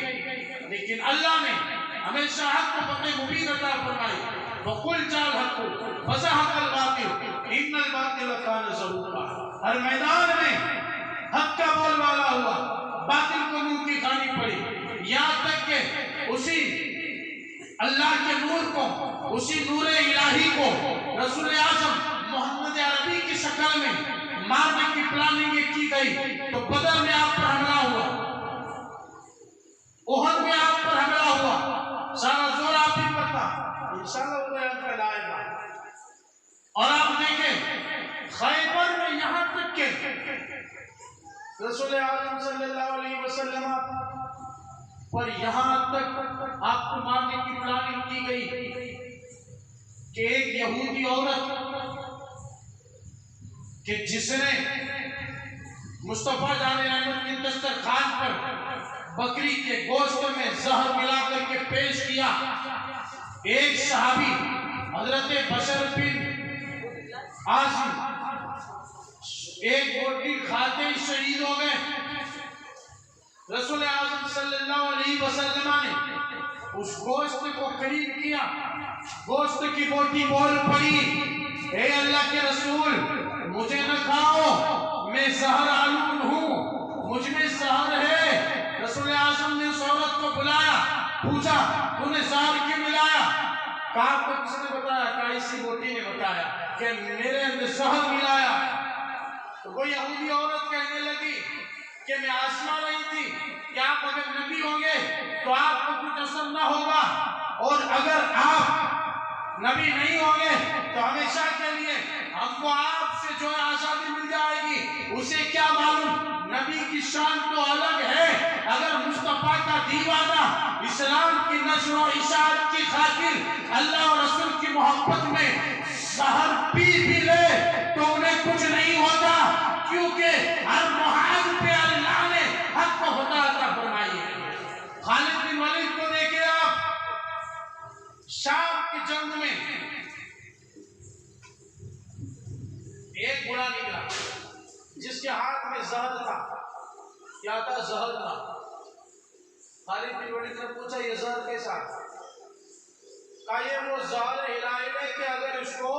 लेकिन अल्लाह ने हमेशा हक को पकड़े मुबीन अता फरमाई। वकुल जाल हक फज़हक़ल बातिल इन्नल बातिल कान ज़हूक़ा। हर मैदान में हक का बोलबाला हुआ, बातिल को मुंह की खानी पड़ी, यहाँ तक के उसी अल्लाह के नूर को, उसी नूरे इलाही को रसूल आज़म मोहम्मद अरबी की शक्ल में मारने की प्लानिंग की गई। तो बदर में आप पर हमला हुआ, उहद में आप पर हमला हुआ, सारा जोर आप ही पर था। इंशाअल्लाह वो बयान फैलाएगा। और आप देखें खैबर में यहाँ तक के रसूल आज़म सल्लल्लाहु अलैहि वसल्लम पर यहाँ तक आपको मारने की प्लानिंग की गई कि एक यहूदी औरत कि जिसने मुस्तफा जाने रहमत के दस्तरखान पर बकरी के गोश्त में जहर मिलाकर के पेश किया। एक सहाबी हजरत बशर बिन आसिम एक रोटी खाते ही शहीद हो गए। रसूल आज़म सल्लल्लाहु अलैहि वसल्लम ने उस गोश्त को करीब किया, गोश्त की बोटी बोल पड़ी, ए अल्लाह के रसूल, मुझे न खाओ, मैं जहर आलूद हूँ, मुझ में जहर है। रसूल आज़म ने उस औरत को बुलाया, पूछा तूने जहर क्यों मिलाया? कहा तो किसने बताया? कहा इसी बोटी ने बताया कि मेरे अंदर जहर मिलाया। तो वो यहूदी औरत कहने लगी कि मैं आजमा रही थी कि आप अगर नबी होंगे तो आपको कुछ असर न होगा, और अगर आप नबी नहीं होंगे तो हमेशा के लिए हमको आपसे जो है आजादी मिल जाएगी। उसे क्या मालूम, नबी की शान तो अलग है। अगर मुस्तफा का दीवाना इस्लाम की नस्ल और इशाअत की खातिर अल्लाह और रसूल की मोहब्बत में जहर पी भी ले तो उन्हें कुछ नहीं होता, क्योंकि हर मुहाज पे अल्लाह ने हक को खुदा अता फरमाई है। खालिद बिन वलीद को देखे आप, शाम की जंग में एक बुरा निकला जिसके हाथ में जहर था। क्या था? जहर था। खालिद बिन वलीद ने पूछा ये जहर कैसा? कहा ये वो जहर इलाही है कि अगर इसको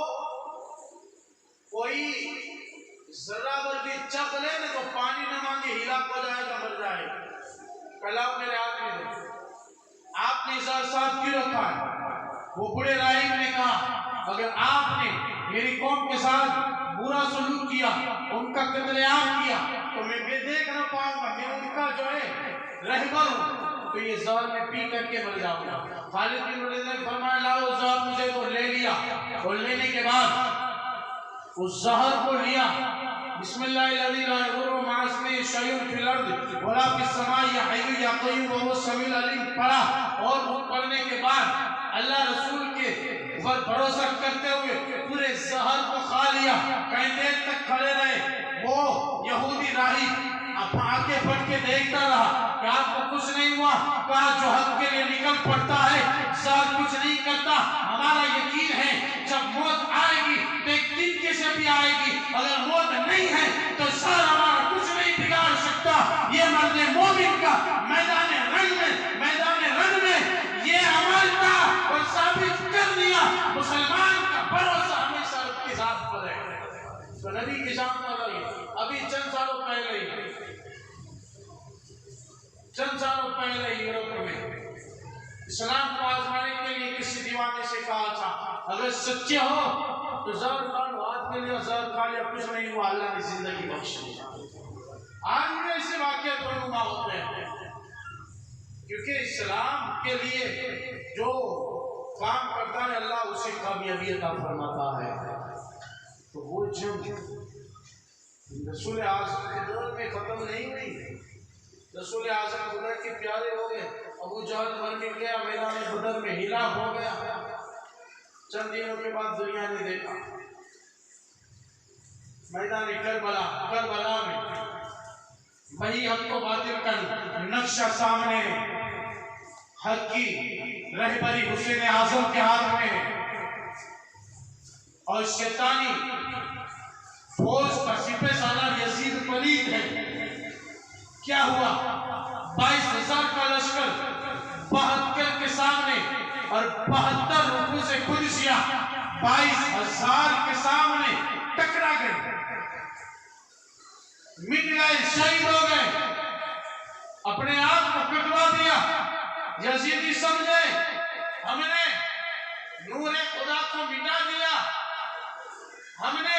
कोई जरा भर भी चख ले ना तो पानी न मांगे हिलाक हो जाएगा, मर जाएगा। कलाओ मेरे हाथ में दो। आपने जहर साथ क्यों रखा है? वो बूढ़े राहिब ने कहा अगर आपने मेरी कौम के साथ बुरा सलूक किया, उनका कत्लेआम किया, तो मैं देख ना पाऊंगा, मैं उनका जो है रहबर हूं, तो ये जहर में पी करके मर जाऊंगा। खालिद बिन वलीद ने फरमाया लाओ जहर मुझे, तो ले लिया। और लेने के बाद उस जहर को लिया, बिस्मिल्लाहिर्रहमानिर्रहीम पढ़ा, और वो पढ़ने के बाद अल्लाह रसूल के ऊपर भरोसा करते हुए पूरे जहर को खा लिया। कई देर तक खड़े रहे। वो यहूदी राहिब आगे बढ़ के देखता रहा कि आपको कुछ नहीं हुआ। कहा जो हक के लिए निकल पड़ता है जहर कुछ नहीं करता। हमारा यकीन है जब मौत आएगी तो एक दिन कैसे भी आएगी, अगर मौत नहीं है तो जहर हमारा कुछ नहीं बिगाड़ सकता। ये मर्द मोमिन का मैदान रण में ये अमल था और साबित कर दिया मुसलमान का भरोसा हमेशा उसके साथ पर है। तो नबी के सामने अभी चंद सालों पहले यूरोप में इस्लाम को आजमाने के लिए किसी दीवाने से कहा था अगर सच्चे हो तो जहर खा लो। हाथ में लिया, जहर खा लिया, कुछ नहीं हुआ, अल्लाह ने जिंदगी बख्श दी। आज भी ऐसे वाक़या नुमा होते हैं, क्योंकि इस्लाम के लिए जो काम करता है अल्लाह उसे कामयाबी अता फरमाता है। तो वो जंग रसूल आज़म के दौर में खत्म नहीं हुई। रसूल आज़म खुदा के प्यारे हो गए। अबू जहल मर मिल गया, मैदान बदर में हिलाक हो गया। चंद दिनों के बाद दुनिया ने देखा मैदान करबला में वही हमको बातिल कर नक्शा सामने, हक की रहबरी हुसैन आजम के हाथ में, और शैतानी फौज का सिपह सालार यजीद वलीद है। क्या हुआ? 22,000 का लश्कर 72 के सामने और 72 रुकू से कुदसिया 22,000 के सामने टकरा गए, मिट गए, शहीद हो गए, अपने आप को कटवा दिया। यजीदी समझे हमने नूरे खुदा को मिटा दिया, हमने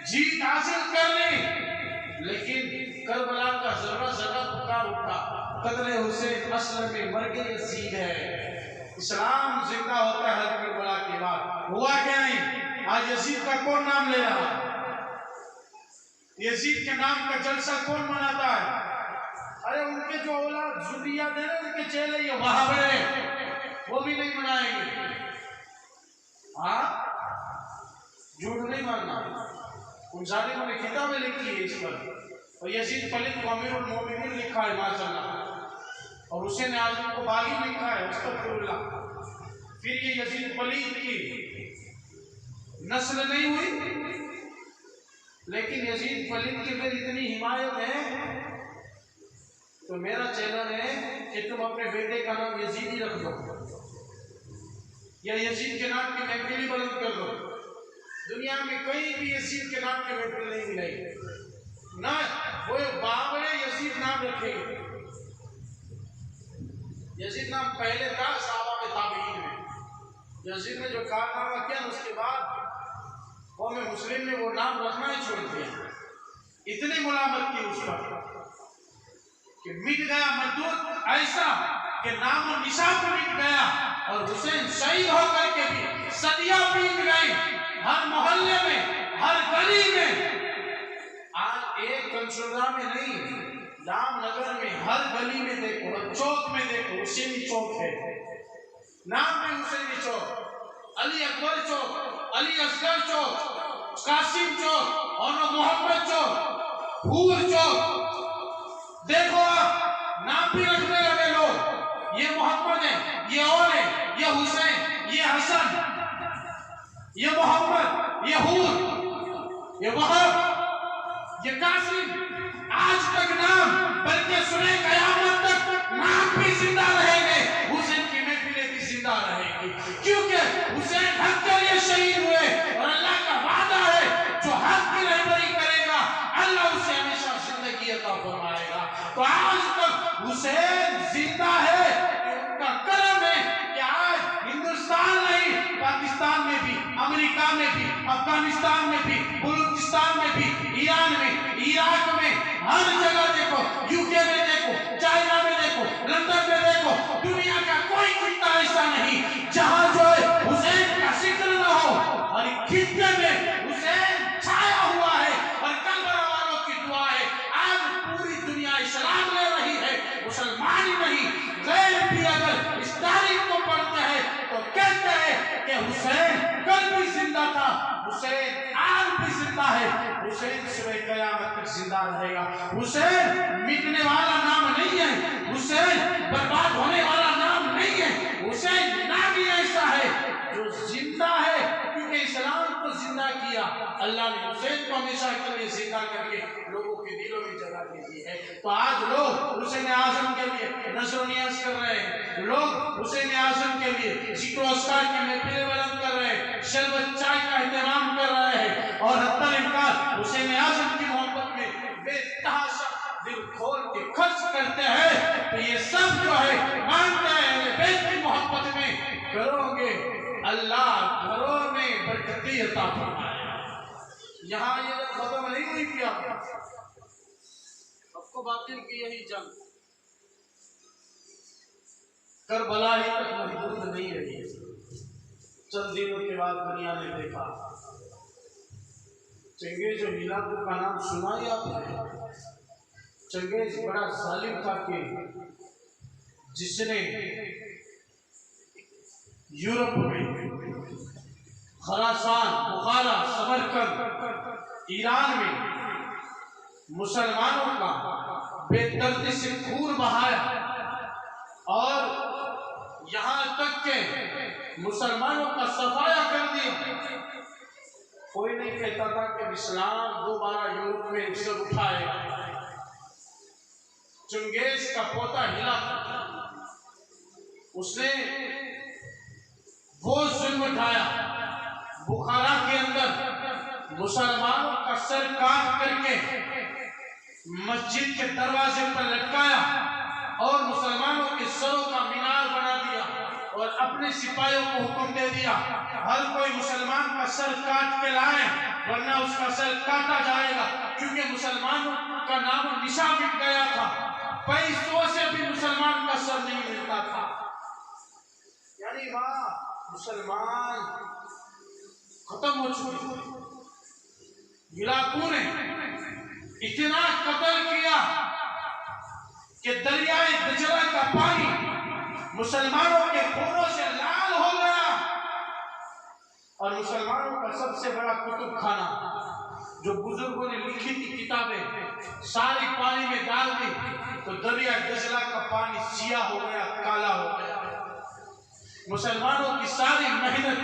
जीत हासिल कर ली। लेकिन करबला का जर्रा जर्रा पुकार उठा, कत्ले हुसैन असल में मर गए यजीद है। इस्लाम जिंदा होता है करबला के बाद। हुआ क्या नहीं? आज यजीद का कौन नाम ले रहा है? यजीद के नाम का जलसा कौन मनाता है? अरे उनके जो औलाद जुर्रियात है ना, उनके चेले ये वहाबरे, वो भी नहीं मनाएंगे। हाँ, झूठ नहीं मानना। उन जालिमों ने किताबें लिखी है इस पर, और यजीद वलीद को अमीरुल मोमिनीन लिखा है माशाअल्लाह, और हुसैन आज़म को बागी लिखा है अस्तगफिरुल्लाह। फिर ये यजीद वलीद की नस्ल नहीं हुई, लेकिन यजीद वलीद की फिर इतनी हिमायत है तो मेरा चैनल है कि तुम अपने बेटे का नाम यजीद ही रख दो, या यजीद के नाम की महफिल बुलंद कर दो। दुनिया में कहीं भी यजीद के नाम की महफिल नहीं मिलेगी ना, वो बाबरे यजीद नाम रखेंगे। यजीद नाम पहले था सहाबा में, ताबईन में। यजीद ने जो कारनामा किया उसके बाद कौम मुस्लिम ने वो नाम रखना ही छोड़ दिया। इतनी मुलामत की उस पर कि मिट गया मजदूर ऐसा कि नाम और निशान मिट गया और हुसैन शहीद होकर के भी सदियां बीत गई। हर मोहल्ले में, हर गली में, आज एक कंसुलरा में नहीं, रामनगर में हर गली में देखो, हर चौक में देखो हुसैनी चौक है। नाम में हुसैनी चौक, अली अकबर चौक, अली असगर चौक, कासिम चौक और मोहम्मद चौक, हूर चौक। देखो आप नाम भी रखने लगे लोग, ये मोहम्मद है, ये और है, ये हुसैन, ये हसन, ये मोहम्मद, ये हूर, ये वहाब, ये कासिम। आज तक नाम, बल्कि सुने कयामत तक नाम भी जिंदा रहेंगे, हुसैन की महफिलें भी जिंदा रहेंगी, क्योंकि हुसैन हक के लिए शहीद हुए और अल्लाह का वादा है जो हक की रहबरी करेगा अल्लाह उसे हमेशा जिंदगी अता फरमाएगा। तो आज तक हुसैन जिंदा है, उनका करम है कि आज हिंदुस्तान नहीं, पाकिस्तान में भी, अमेरिका में भी, अफगानिस्तान में भी, बलूचिस्तान में भी, ईरान में, इराक में, हर जगह देखो, यूके में देखो, चाइना में देखो, लंदन में देखो, दुनिया का कोई खित्ता ऐसा नहीं जहां जो है हुसैन का जिक्र न हो। हर खित्ते में हुसैन छाया हुआ है और करबला वालों की दुआ है। आज पूरी दुनिया इस्लाम ले रही है, मुसलमान ही नहीं, गैर भी अगर इस तारीख को पढ़ते हैं तो कहते हैं कि हुसैन कल भी जिंदा था, हुसैन आज भी जिंदा है, हुसैन सुबह कयामत तक जिंदा रहेगा। हुसैन मिटने वाला नाम नहीं है, हुसैन बर्बाद होने वाला नाम नहीं है, हुसैन नाम ही ऐसा है जो जिंदा है, क्योंकि इस्लाम को जिंदा किया अल्लाह ने, हुसैन को हमेशा के लिए जिंदा करके लोगों के दिलों में जगह दे दी है। तो आज लोग हुसैन आजम के लिए नज़्र नियाज़ कर रहे हैं, लोग हुसैन आजम के लिए जिक्र अस्कार की महफिलें बुलंद कर रहे हैं, शरबत चाय का एहतमाम कर रहे हैं और हत्ता इनकार हुसैन आजम की मोहब्बत में बेतहाशा दिल खोल के खर्च करते हैं। तो ये सब जो है मानते हैं बेत की मोहब्बत में करोगे अल्लाह घरों में बरकती अता फरमाएगा। यहाँ ये खत्म नहीं हुई क्या, आपको बातिल की यही जंग करबला ही तक महदूद नहीं रही। चंद दिनों के बाद दुनिया ने देखा चंगेज और हीलाकुर का नाम सुना ही आपने। चंगेज बड़ा जालिम था कि जिसने यूरोप में खरासान, बुखारा, समरकंद, ईरान में मुसलमानों का बेदर्दी से खून बहाया और यहाँ तक के मुसलमानों का सफाया कर दिया। कोई नहीं कहता था कि इस्लाम दोबारा यूरोप में सर उठाएगा। चंगेज का पोता हीलाकुर, उसने वो जुल्म उठाया, बुखारा के अंदर मुसलमानों का सर काट करके मस्जिद के दरवाजे पर लटकाया और मुसलमानों के सरों का मीनार बना दिया और अपने सिपाहियों को हुक्म दे दिया हर कोई मुसलमान का सर काट के लाए वरना उसका सर काटा जाएगा, क्योंकि मुसलमानों का नाम और निशान मिट गया था। पैसों से भी मुसलमान का सर नहीं मिलता था। यानी वहां मुसलमान खत्म हो चुके थे। हीलाकुर ने इतना कत्ल किया कि दरियाए दजला का पानी मुसलमानों के खूनों से लाल हो गया और मुसलमानों का सबसे बड़ा कुतुब खाना जो बुजुर्गों ने लिखी थी किताबें सारी पानी में डाल दी तो दरिया दजला का पानी सिया हो गया, काला हो गया। मुसलमानों की सारी मेहनत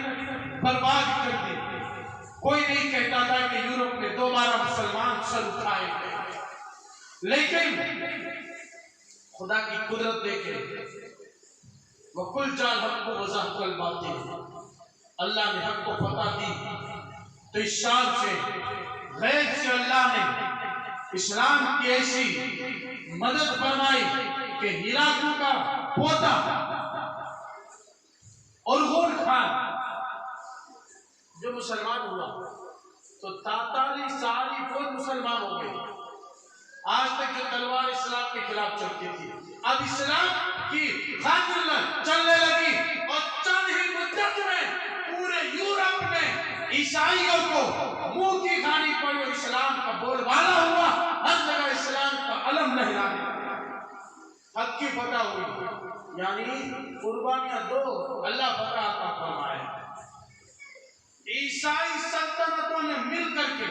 बर्बाद कर दी। कोई नहीं कहता था कि यूरोप में दोबारा मुसलमान सर उठाए गए, लेकिन खुदा की कुदरत देखे वकुल जाल हक को वज़ाहकल बातिल, अल्लाह ने हक को फतह दी तो इस शान से गैब से अल्लाह ने इस्लाम की ऐसी मदद फरमाई कि हीलाकुर का पोता उर्गुल खान जो मुसलमान हुआ तो 43 सारी फौज मुसलमान हो गई। आज तक जो तलवार इस्लाम के खिलाफ चलती थी अब इस्लाम की खातिर चलने लगी और चंद ही मुद्दत में पूरे यूरोप में ईसाइयों को मुंह की खानी पड़ी और इस्लाम का बोलबाला हुआ, हर जगह इस्लाम का अलम लहराने हक की फतह हुई। यानी कुर्बानियां दो, अल्लाह फतह अता फरमाए। ईसाई सल्तनतों ने मिल करके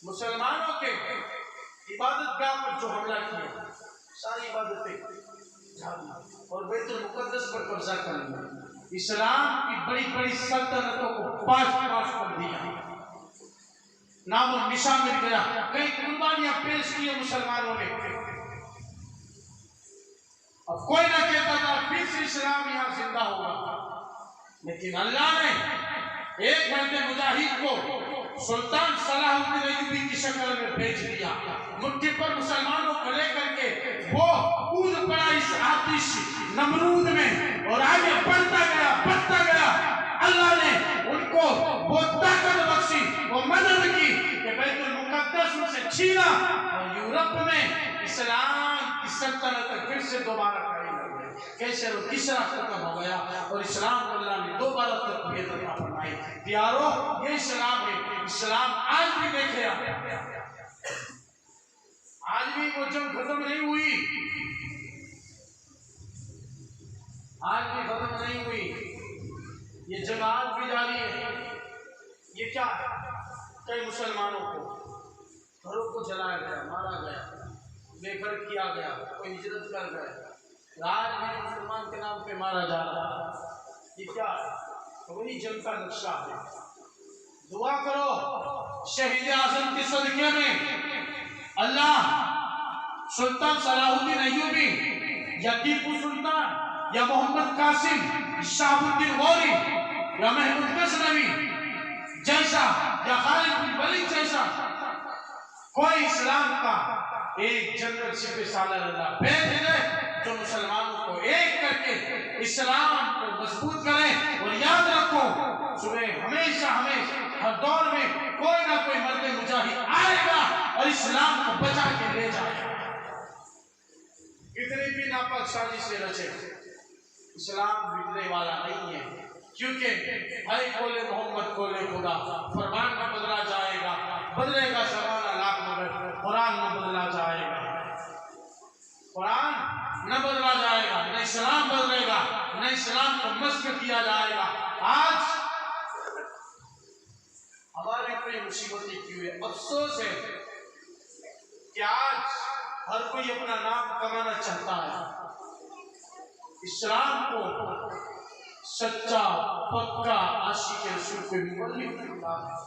मुसलमानों के इबादतगाह पर जो हमला किया, सारी इबादतें और बैतुल मुकद्दस पर कब्जा कर लिया। इस्लाम की बड़ी बड़ी सल्तनतों को पाश कर दिया, नाम और निशान मिल गया। कई कुर्बानियां पेश की मुसलमानों ने। अब कोई ना कहता था फिर से इस्लाम यहाँ जिंदा होगा, लेकिन अल्लाह ने एक मर्द मुजाहिद को सुल्तान सलाहुद्दीन अय्यूबी की शक्ल में भेज दिया। मुट्ठी पर मुसलमानों को लेकर के वो कूद पड़ा इस आतिश नमरूद में और आगे बढ़ता गया। अल्लाह ने उनको वो ताकत बख्शी, वो मदद की कि बैतुल मुकद्दस उनसे छीना और यूरोप में इस्लाम की सल्तनत फिर से दोबारा कायम हो गई। कैसे वो तीसरा खत्म हो गया और इस्लाम को अल्लाह ने दोबारा तकबीर अता फरमाई। प्यारो, ये इस्लाम है। इस्लाम आज भी देखे, आज भी वो जंग खत्म नहीं हुई, आज भी खत्म नहीं हुई, ये जंग आज भी जारी है। ये क्या है? कई मुसलमानों को घरों को जलाया गया, मारा गया, बेघर किया गया, कोई हिजरत कर गया, आज भी मुसलमान के नाम पे मारा जा रहा है। ये क्या है? वही जंग का नक्शा है। दुआ करो शहीद आजम के सदके में अल्लाह सुल्तान सलाहुद्दीन अय्यूबी या टीपू सुल्तान या मोहम्मद कासिम, शहाबुद्दीन गौरी या महमूद गजनवी जैसा या खालिद बिन वलीद जैसा कोई इस्लाम का एक जनरल सिपहसालार अल्लाह भेज दे जो मुसलमानों को एक करके इस्लाम को मजबूत करे। और याद रखो, सुबह हमेशा हर दौर में कोई ना कोई मर्द मुजाहिद आएगा और इस्लाम को बचा के ले जाएगा। कितनी भी नापाक साजिश से रचे, इस्लाम बिगड़ने वाला नहीं है, क्योंकि भाई बोले मोहम्मद बोले खुदा, फरमान न बदला जाएगा, बदलेगा ज़माना लाख मगर कुरान न बदला जाएगा। कुरान न बदला जाएगा, न इस्लाम बदलेगा, न इस्लाम को मस्क किया जाएगा। आज हमारे ऊपर मुसीबतें क्यों है? अफसोस है कि आज हर कोई अपना नाम कमाना चाहता है। इस्लाम को सच्चा पक्का आशिक रसूल पे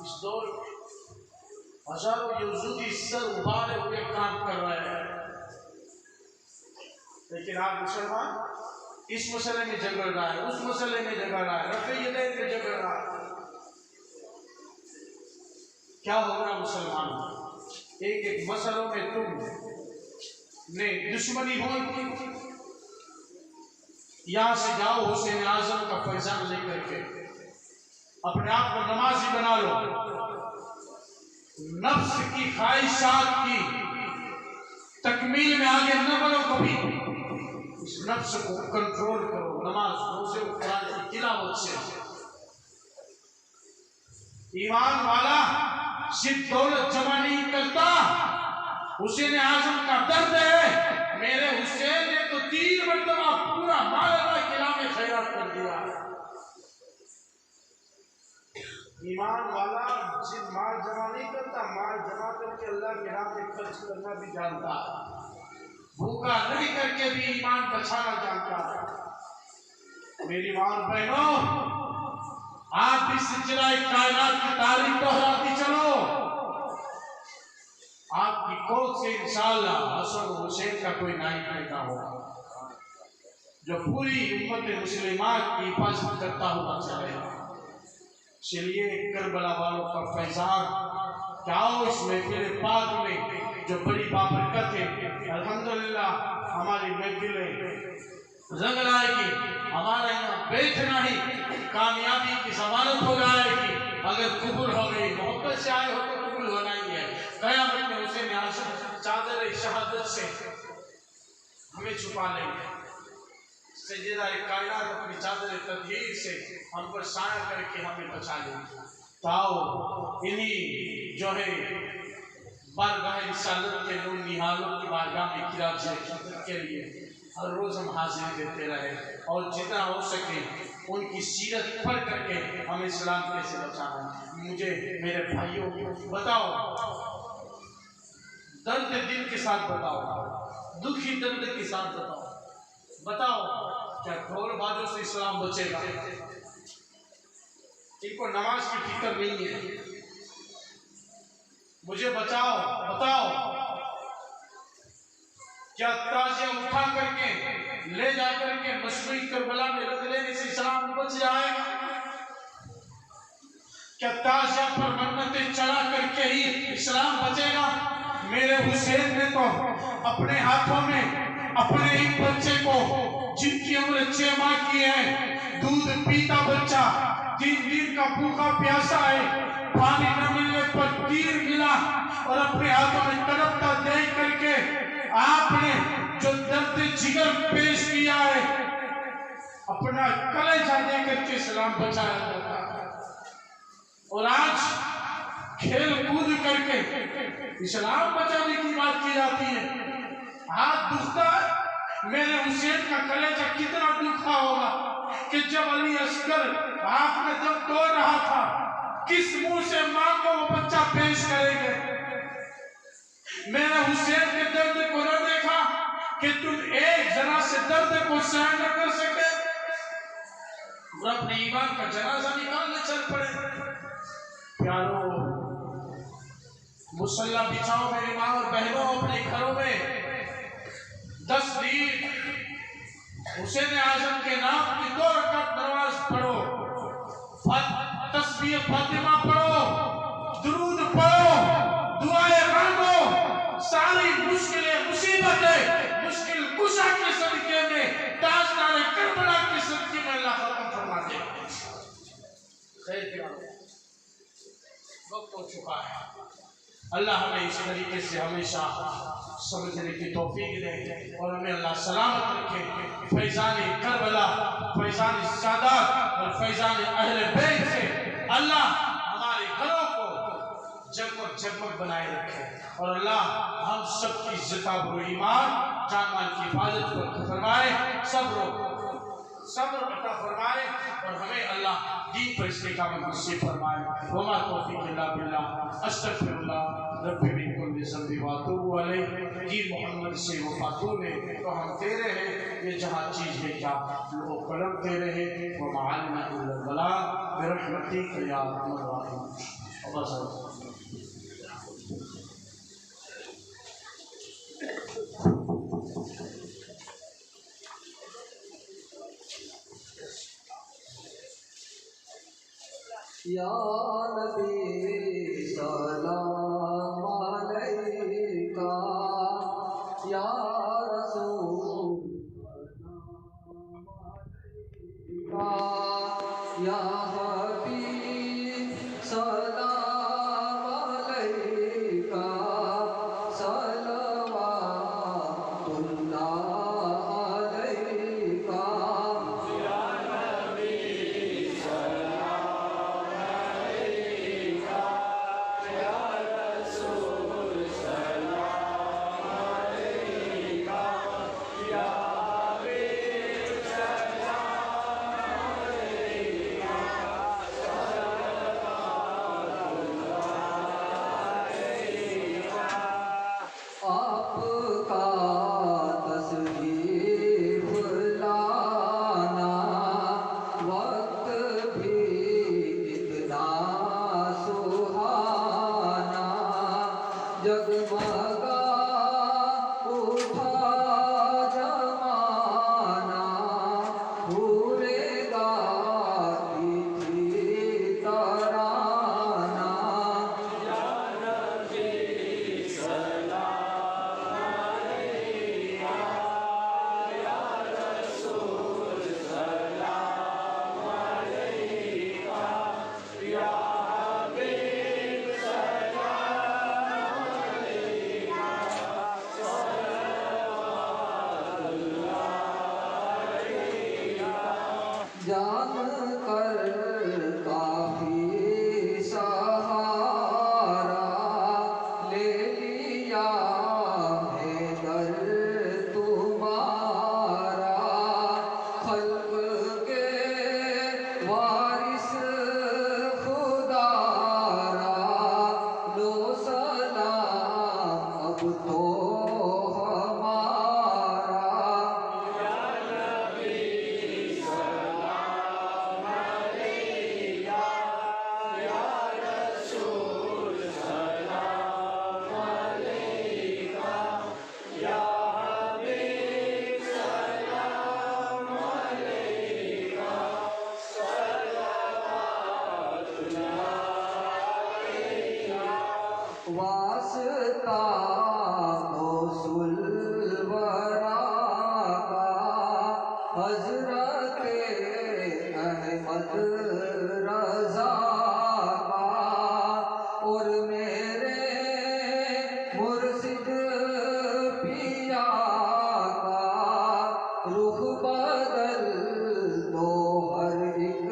इस दौर में हजारों यहूदी सर उभारे हुए काम कर रहे हैं, लेकिन आप मुसलमान इस मसले में झगड़ रहा है, उस मसले में झगड़ रहा है, रफ़ीद में झगड़ रहा है। क्या होगा मुसलमान? एक मसलों में तुम ने दुश्मनी हो, यहां से जाओ हुसैन आजम का फैजान लेकर के अपने आप को नमाजी बना लो, नफ्स की ख्वाहिशात की तकमील में आगे न बढ़ो कभी, इस नफ्स को कंट्रोल करो, नमाज रोजे कुरान की तिलावत से। ईमान वाला सिर्फ दौलत जमा नहीं करता, हुसैन आजम का दर्द है, मेरे हुसैन ने तो 3 मरतबा पूरा माल किला में खैरात कर दिया। ईमान वाला सिर्फ माल जमा नहीं करता, माल जमा करके अल्लाह के राह में खर्च करना भी जानता है, भूखा नहीं करके भी ईमान बचाना जानता है। मेरी मां और बहनों, आप इस सिलसिला कायनात की तारीफ दोहराती चलो। आपकी कोख से इंशाअल्लाह हसन हुसैन का कोई नायब पैदा होगा जो पूरी उम्मत मुस्लिमा की हिफाजत करता हुआ चलेगा। चलिए करबला वालों का फैजान जाओ इस महफिल पाक में जो बड़ी बाबरकत है। अल्हम्दुलिल्लाह हमारी महफिलें रंग लाएगी, हमारा यहाँ बैठना ही कामयाबी की जमानत हो जाएगी। अगर कबूल हो गई, मोहब्बत से आए हो तो कबूल होना ही है। कयामत में हुसैन आजम चादर शहादत से हमें छुपा लेंगे। सैयदा कायनात अपनी चादर तदहीर से हम पर साया करके हमें बचा लेंगे। ताओ इन्हीं जो है बारगाह रिसालत के नूर निहालों की बारगाह में किरात के लिए हर रोज हम हाजिर देते रहे और जितना हो सके उनकी सीरत पढ़ करके हमें इस्लाम कैसे बचाना। मुझे मेरे भाइयों बताओ, दर्द दिल के साथ बताओ, दुखी दर्द के साथ बताओ क्या ढोलबाजों से इस्लाम बचेगा? इनको नमाज की फिक्र नहीं है। मुझे बताओ क्या ताजिया उठा करके ले जा करके मशरक़ी करबला में रख देने से इस्लाम बच जाएगा? क्या ताजिया पर मन्नतें चढ़ा करके ही इस्लाम बचेगा? मेरे हुसैन ने तो अपने हाथों में अपने ही बच्चे को, जिनकी उम्र 6 माह की है, दूध पीता बच्चा 3 दिन का भूखा प्यासा है, पानी न मिलने पर तीर मिला और अपने हाथों में तड़पता देख करके आपने जो दर्द जिगर पेश किया है, अपना कलेजा देकर के इस्लाम बचाया जाता है। और आज खेल कूद करके इस्लाम बचाने की बात की जाती है। हाथ दुखता है, मेरे हुसैन का कलेजा कितना दुखा होगा कि जब अली अस्कर आपने जब तोड़ रहा था, किस मुंह से मां को वो बच्चा पेश करेंगे? मेरे हुसैन के दर्द को न देखा कि तुम एक जरा से दर्द को सहन न कर सके और अपने ईमान का जनाजा निकालने चल पड़े। प्यारो, मुसल्ला बिछाओ मेरी माँ और बहनों अपने घरों में। 10 दिन हुसैन आजम के नाम की 2 रकात नमाज पढ़ो, तस्बीह फातिमा पढ़ो, दुरूद पढ़ो, दुआएं मांगो, सारी मुश्किलें मुसीबतें मुश्किल कुशा के सदके में, ताजदार करबला के सदके में अल्लाह खत्म फरमा दे। वक्त हो चुका है। अल्लाह हमें इस तरीके से हमेशा समझने की तौफीक दे और हमें अल्लाह सलामत रखे। फैजान करबला, फैजान सादात और फैजान अहले बैत से अल्लाह हमारे घरों को जगमग बनाए रखे और अल्लाह हम सब की इज्जत और ईमान जान माल की हिफाजत फरमाए, सब्र अता फरमाए और हमें अल्लाह दीन पर इस्तेकामत नसीब फरमाए। वमा तौफीक इल्ला बिल्लाह, अस्तगफिरुल्लाह रब्बी मिन कुल्लि ज़ंबि व अतूबु अलैह। जी मोहम्मद से वफातू ने तो हम तेरे हैं, ये जहाँ चीज़ है क्या लो कलम तेरे हैं, वमा अलना इल्ला बलाग बिरहमतिक या अरहमर राहिमीन। या नबी सलाम अलैका, या रसूल सलाम अलैका, या हबीब सलाम अलैका, सलवातुल्लाह अलैका। जान कर काफी सहारा ले लिया है दर तुम्हारा। खल्क के वारिस खुदारा लो सलाम अब तो वास्ता सुलवरा का हजरत अहमद रजा का और मेरे मुर्शिद पिया का रुख बदल दो हर एक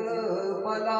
बला